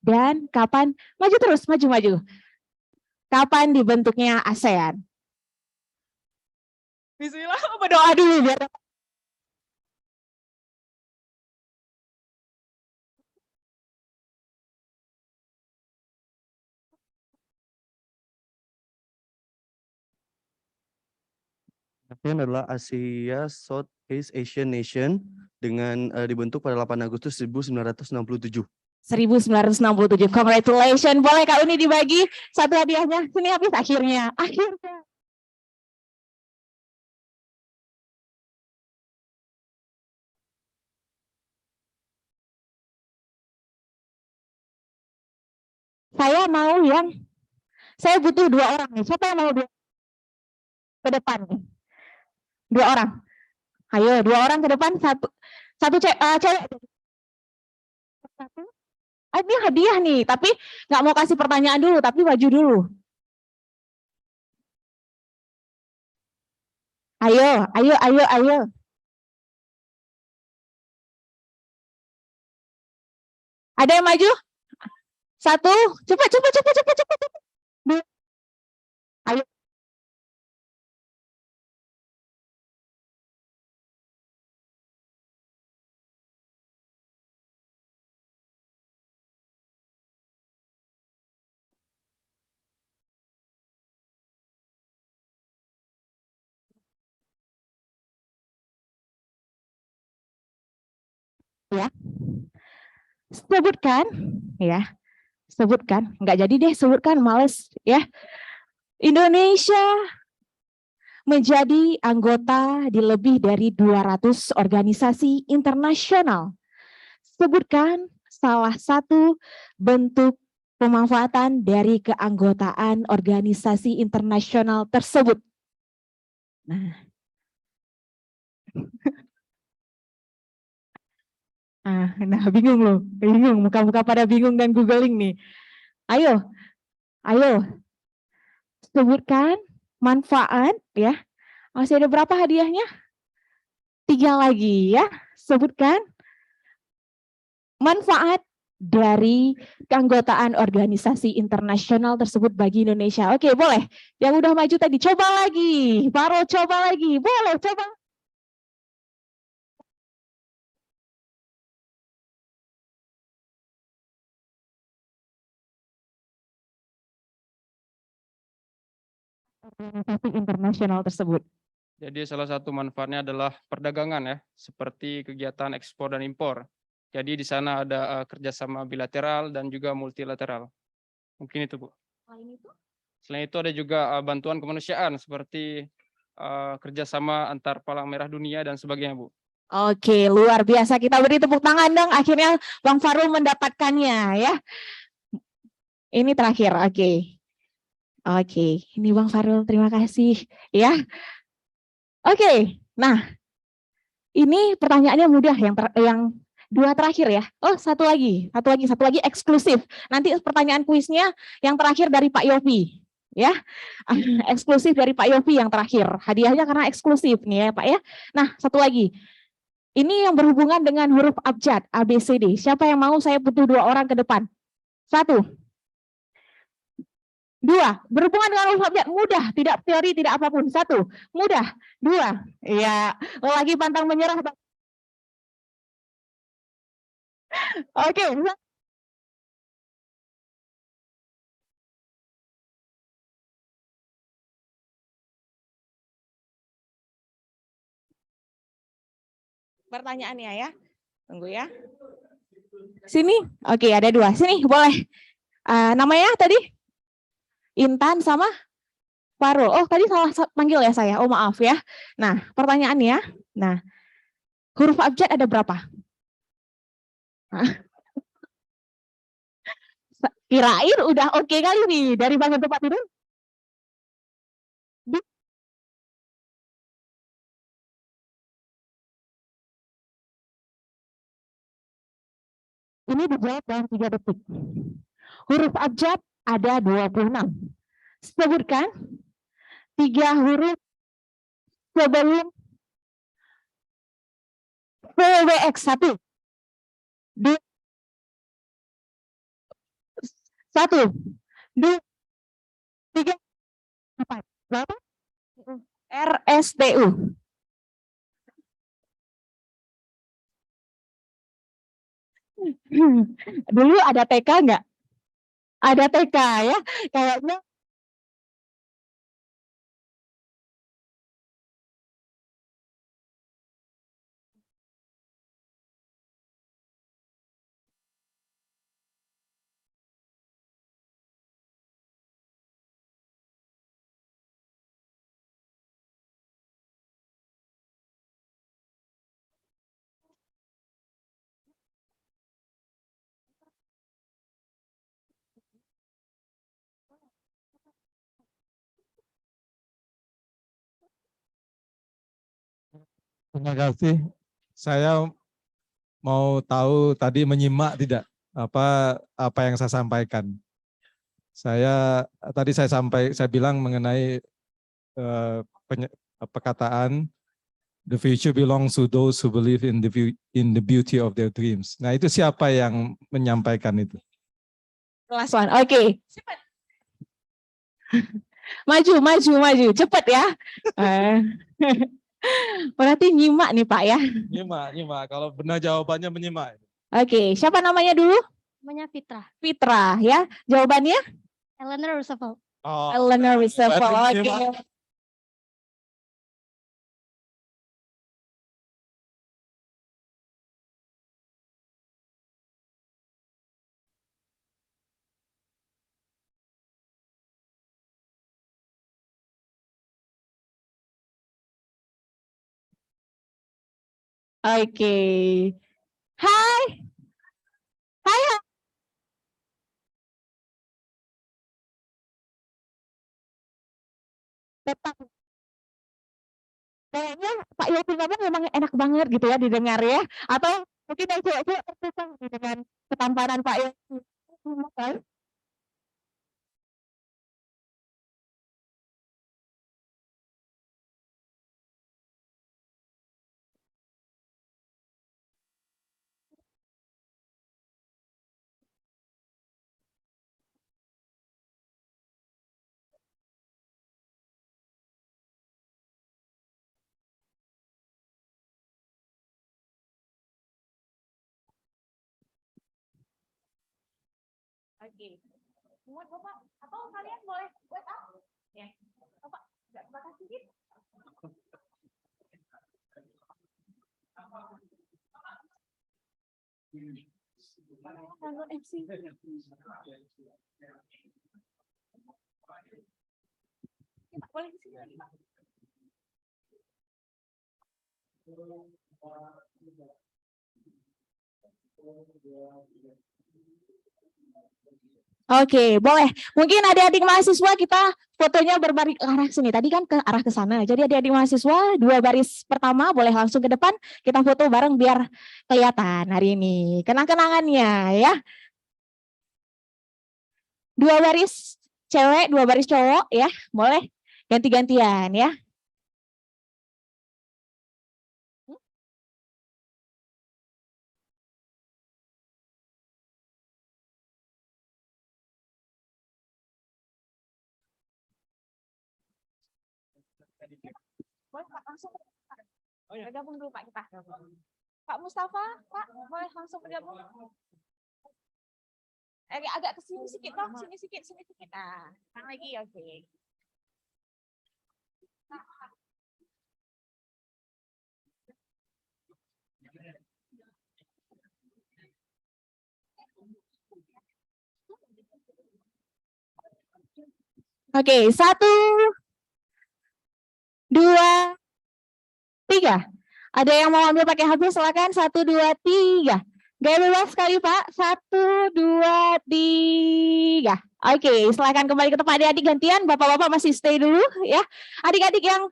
dan kapan? Maju terus, maju. Kapan dibentuknya ASEAN? Bismillah, berdoa dulu biar ASEAN adalah Asia Southeast Asian Nation dengan dibentuk pada 8 Agustus 1967. 1967. Congratulations. Boleh Kak Uni dibagi satu hadiahnya? Sini habis akhirnya. Saya butuh 2 orang nih. Siapa yang mau ke depan nih? 2 orang. Ayo, 2 orang ke depan. Satu cewek. Satu. Ini hadiah nih, tapi nggak mau kasih pertanyaan dulu, tapi baju dulu. Ayo, ayo, ayo, ayo. Ada yang maju? Satu, cepat, cepat, cepat, cepat, cepat. Dua. Ayo. Ya, sebutkan, ya, sebutkan. Nggak jadi deh, sebutkan, males, ya. Indonesia menjadi anggota di lebih dari 200 organisasi internasional. Sebutkan salah satu bentuk pemanfaatan dari keanggotaan organisasi internasional tersebut. Nah, bingung loh, bingung, muka-muka pada bingung dan googling nih. Ayo, ayo, sebutkan manfaat ya. Masih ada berapa hadiahnya? 3 lagi ya. Sebutkan manfaat dari keanggotaan organisasi internasional tersebut bagi Indonesia. Oke, boleh. Yang udah maju tadi, coba lagi. Baru coba lagi. Boleh, coba. Organisasi internasional tersebut. Jadi salah satu manfaatnya adalah perdagangan ya, seperti kegiatan ekspor dan impor. Jadi di sana ada kerjasama bilateral dan juga multilateral. Mungkin itu, Bu. Selain itu ada juga bantuan kemanusiaan seperti kerjasama antar Palang Merah Dunia dan sebagainya, Bu. Oke, luar biasa. Kita beri tepuk tangan dong. Akhirnya Bang Farul mendapatkannya ya. Ini terakhir, oke. Oke, ini Bang Farul, terima kasih ya. Oke, nah ini pertanyaannya mudah yang 2 terakhir ya. Oh, satu lagi eksklusif. Nanti pertanyaan kuisnya yang terakhir dari Pak Yofi ya. Eksklusif dari Pak Yofi yang terakhir. Hadiahnya karena eksklusif nih ya, Pak ya. Nah, satu lagi. Ini yang berhubungan dengan huruf abjad ABCD. Siapa yang mau saya butuh 2 orang ke depan? 1. 2, berhubungan dengan huruf abjad, mudah, tidak teori, tidak apapun. 1, mudah. 2, ya, lagi pantang menyerah. Oke. Pertanyaannya ya, tunggu ya. Sini, oke, ada 2. Sini, boleh. Namanya tadi? Intan sama Farul. Oh, tadi salah panggil ya saya. Oh, maaf ya. Nah, pertanyaannya. Nah, huruf abjad ada berapa? Kirain udah oke kali nih dari bangun tempat tidur. Ini dijawab dalam 3 detik. Huruf abjad ada 26. Sebutkan 3 huruf sebelum PWX 1. 2, 1, 2, 3, 4. Berapa? RSTU. Dulu ada TK nggak? Ada TK ya, kayaknya. Terima kasih. Saya mau tahu tadi menyimak tidak apa yang saya sampaikan. Tadi saya bilang mengenai perkataan the future belongs to those who believe in the beauty of their dreams. Nah, itu siapa yang menyampaikan itu? Last one. Oke. Maju. Cepat ya. Berarti nyimak nih Pak ya. Nyimak. Kalau benar jawabannya menyimak. Oke, siapa namanya dulu? Namanya Fitra. Fitra ya. Jawabannya? Eleanor Roosevelt. Oh, Eleanor Roosevelt. Oke. Oke. Hai. Hai. Tetap. Kayaknya Pak Yopi ngomong memang enak banget gitu ya didengar ya. Atau mungkin yang cewek-cewek terpisah dengan ketampanan Pak Yopi. Oke. Muat Bapak, atau kalian boleh buat apa? Ya. Bapak, terima kasih. MC. Boleh di sini, Pak. Oke, boleh. Mungkin adik-adik mahasiswa kita fotonya berbalik ke arah sini. Tadi kan ke arah ke sana. Jadi adik-adik mahasiswa 2 baris pertama boleh langsung ke depan. Kita foto bareng biar kelihatan hari ini. Kenang-kenangannya ya. 2 baris cewek, 2 baris cowok ya. Boleh ganti-gantian ya. Boleh Pak, langsung bergabung dulu Pak kita. Pak Mustafa, Pak, boleh langsung bergabung. Agak ke sini sedikit dong, sini sedikit. Nah, lagi, oke. Oke, 1, 2, 3. Ada yang mau ambil pakai HP silakan. 1, 2, 3. Gaya bebas sekali Pak. 1, 2, 3. Oke, silakan kembali ke tempat adik-adik gantian. Bapak-bapak masih stay dulu ya. Adik-adik yang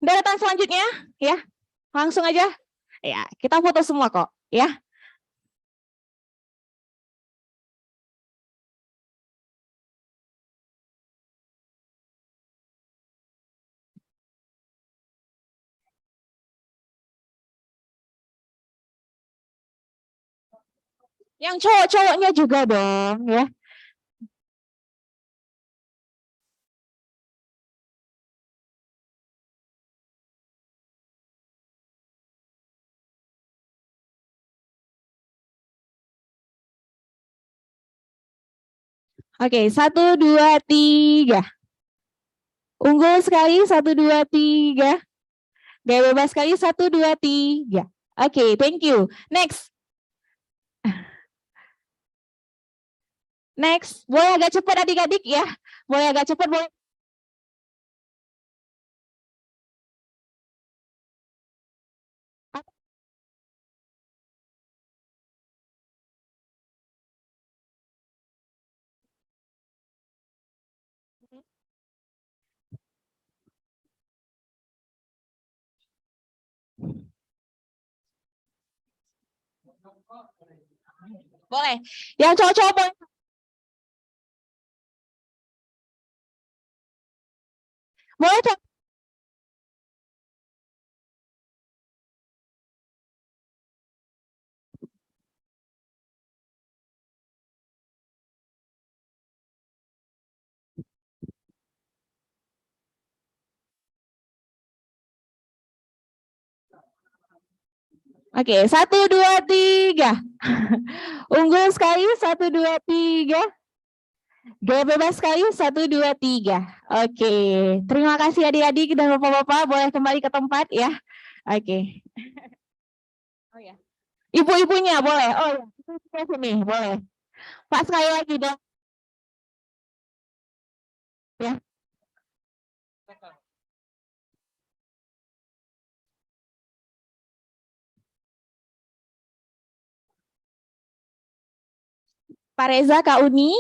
deretan selanjutnya ya. Langsung aja. Ya, kita foto semua kok ya. Yang cowok-cowoknya juga dong ya. Oke, 1, 2, 3. Unggul sekali, 1, 2, 3. Gaya bebas sekali, 1, 2, 3. Oke, thank you. Next. Next. Boleh agak cepat adik-adik ya. Boleh agak cepat, boleh. Boleh. Yang cowok-cowok boleh. Boleh, Cok. Oke, 1, 2, 3. Unggul sekali, 1, 2, 3. Gaya bebas sekali, 1, 2, 3. Oke, terima kasih adik-adik dan bapak-bapak, boleh kembali ke tempat ya. Oke. Oh ya, ibu-ibunya boleh. Oh ya, ibu-ibunya sini boleh. Pak sekali lagi dong. Ya. Pak Reza, Kak Uni.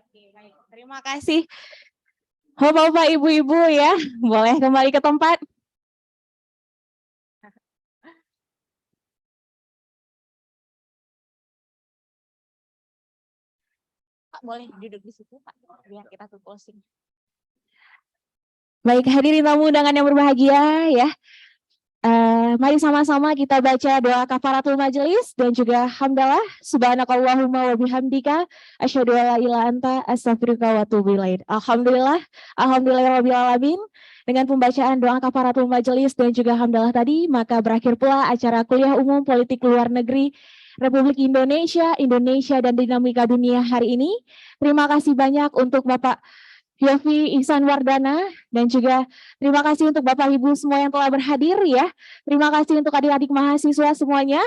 Oke, baik. Terima kasih. Bapak-bapak, ibu-ibu ya, boleh kembali ke tempat. Pak, boleh duduk di situ, Pak, biar kita tuh closing. Baik, hadirin tamu undangan yang berbahagia ya. Mari sama-sama kita baca doa kafaratul majelis dan juga hamdalah subhanakallahumma wa bihamdika asyhadu an la ilaha illa anta astaghfiruka wa atubu ilaik. Alhamdulillahirabbil alamin. Dengan pembacaan doa kafaratul majelis dan juga hamdalah tadi, maka berakhir pula acara kuliah umum politik luar negeri Republik Indonesia, Indonesia dan dinamika dunia hari ini. Terima kasih banyak untuk Bapak Yofi Ihsan Wardana dan juga terima kasih untuk Bapak Ibu semua yang telah berhadir ya. Terima kasih untuk adik-adik mahasiswa semuanya.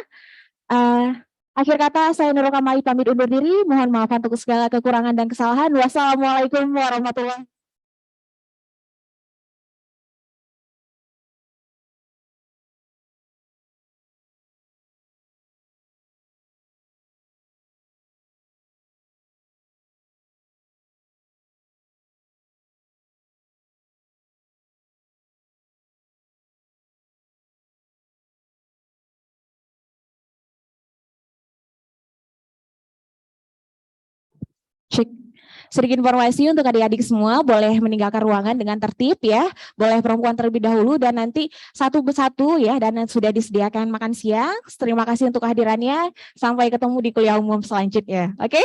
Akhir kata saya Nurul Kamali pamit undur diri. Mohon maaf untuk segala kekurangan dan kesalahan. Wassalamualaikum warahmatullahi wabarakatuh. Sedikit informasi untuk adik-adik semua, boleh meninggalkan ruangan dengan tertib ya. Boleh perempuan terlebih dahulu dan nanti satu persatu ya, dan sudah disediakan makan siang. Terima kasih untuk kehadirannya. Sampai ketemu di kuliah umum selanjutnya. Oke?